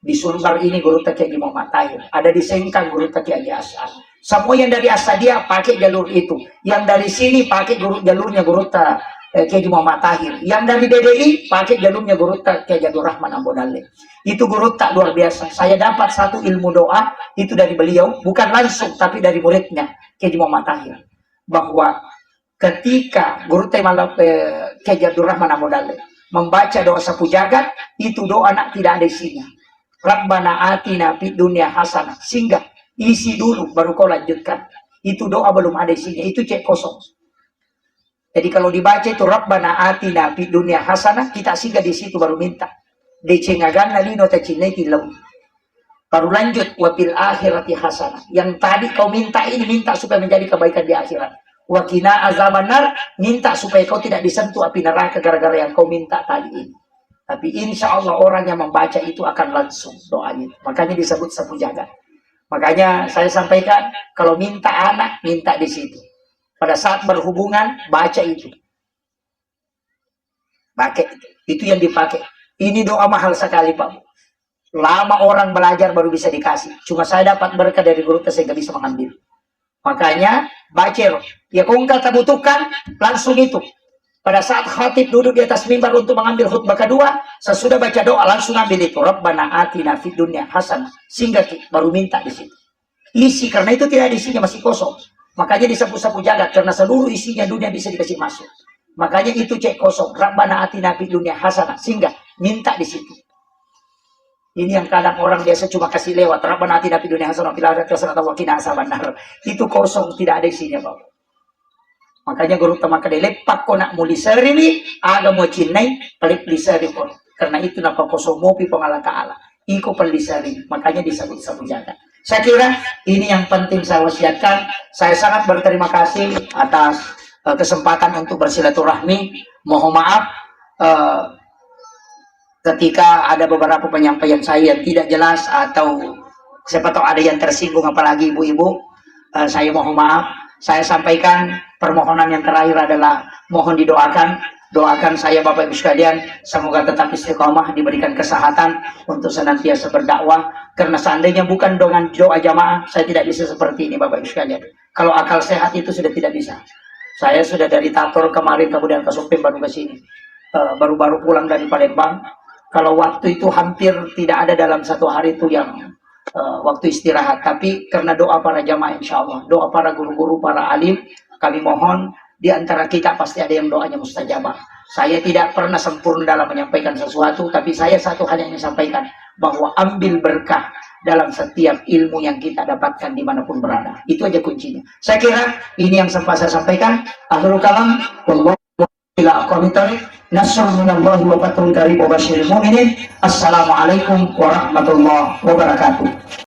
Di Sulbar ini Guru Kiai Haji Muhammad Tahir, ada di Sengkang Guru Kiai Haji As'ad. Semua yang dari Asadia pakai jalur itu, yang dari sini pakai jalurnya Guru Kiai Haji Muhammad Tahir, yang dari DDI pakai jalurnya Guru Kiai Jadul Rahman Ambodale. Itu guru tak luar biasa. Saya dapat satu ilmu doa itu dari beliau, bukan langsung tapi dari muridnya Kiai Haji Muhammad Tahir, bahwa ketika Guru Kiai Jadul Rahman Ambodale membaca doa sapu jagat, itu doa anak tidak ada isinya. Rabbana atina fid dunya hasanah, singgah isi dulu baru kau lanjutkan. Itu doa belum ada isinya, itu cek kosong. Jadi kalau dibaca itu Rabbana atina fid dunya hasanah, kita singgah di situ baru minta. Decengagan nalino tacinati lau. Baru lanjut wabil akhirati hasanah. Yang tadi kau minta ini, minta supaya menjadi kebaikan di akhirat. Wakina azabannar, minta supaya kau tidak disentuh api neraka gara-gara yang kau minta tadi ini. Tapi insya Allah orang yang membaca itu akan langsung doanya. Makanya disebut sapu jagat. Makanya saya sampaikan, kalau minta anak, minta di situ. Pada saat berhubungan, baca itu. Pakai itu yang dipakai. Ini doa mahal sekali, Pak. Lama orang belajar baru bisa dikasih. Cuma saya dapat berkah dari guru saya nggak bisa mengambil. Makanya baca. Ya kau kata butuhkan, langsung itu. Pada saat khatib duduk di atas mimbar untuk mengambil khutbah kedua, sesudah baca doa langsung ambil itu. Rabbana atina fid dunya hasanah. Sehingga baru minta di situ. Isi, karena itu tidak ada isinya, masih kosong. Makanya disapu-sapu jagat, karena seluruh isinya dunia bisa dikasih masuk. Makanya itu cek kosong. Rabbana atina fid dunya hasanah. Sehingga minta di situ. Ini yang kadang orang biasa cuma kasih lewat. Rabbana atina fid dunya hasanah fil akhirati hasanah wa qina azabannar. Itu kosong, tidak ada isinya, Pak. Makanya guru tamaka lepak ko nak muli sarili aga mo cinay palit lisari ko. Karena itu napa kosomopi pangala kaala. Iko palisari. Makanya disebut sapu jagat. Saya kira ini yang penting saya wasiatkan. Saya sangat berterima kasih atas kesempatan untuk bersilaturahmi. Mohon maaf ketika ada beberapa penyampaian saya yang tidak jelas atau siapa tahu ada yang tersinggung, apalagi ibu-ibu. Saya mohon maaf. Saya sampaikan permohonan yang terakhir adalah mohon didoakan. Doakan saya Bapak Ibu sekalian, semoga tetap istiqomah, diberikan kesehatan untuk senantiasa berdakwah. Karena seandainya bukan dengan doa jamaah, saya tidak bisa seperti ini Bapak Ibu sekalian. Kalau akal sehat itu sudah tidak bisa. Saya sudah dari Tator kemarin, kemudian ke Supim baru ke sini. Baru-baru pulang dari Palembang. Kalau waktu itu hampir tidak ada dalam satu hari itu yang waktu istirahat, tapi karena doa para jamaah insya Allah, doa para guru-guru, para alim, kami mohon di antara kita pasti ada yang doanya mustajabah. Saya tidak pernah sempurna dalam menyampaikan sesuatu, tapi saya satu hal yang ingin sampaikan, bahwa ambil berkah dalam setiap ilmu yang kita dapatkan dimanapun berada. Itu aja kuncinya. Saya kira ini yang sempat saya sampaikan. Akhirul kalam, wallahu ila aqwamit thariq. Nasrun minallahi wa fathun qarib wa basyiril mu'minin. Assalamualaikum warahmatullahi wabarakatuh.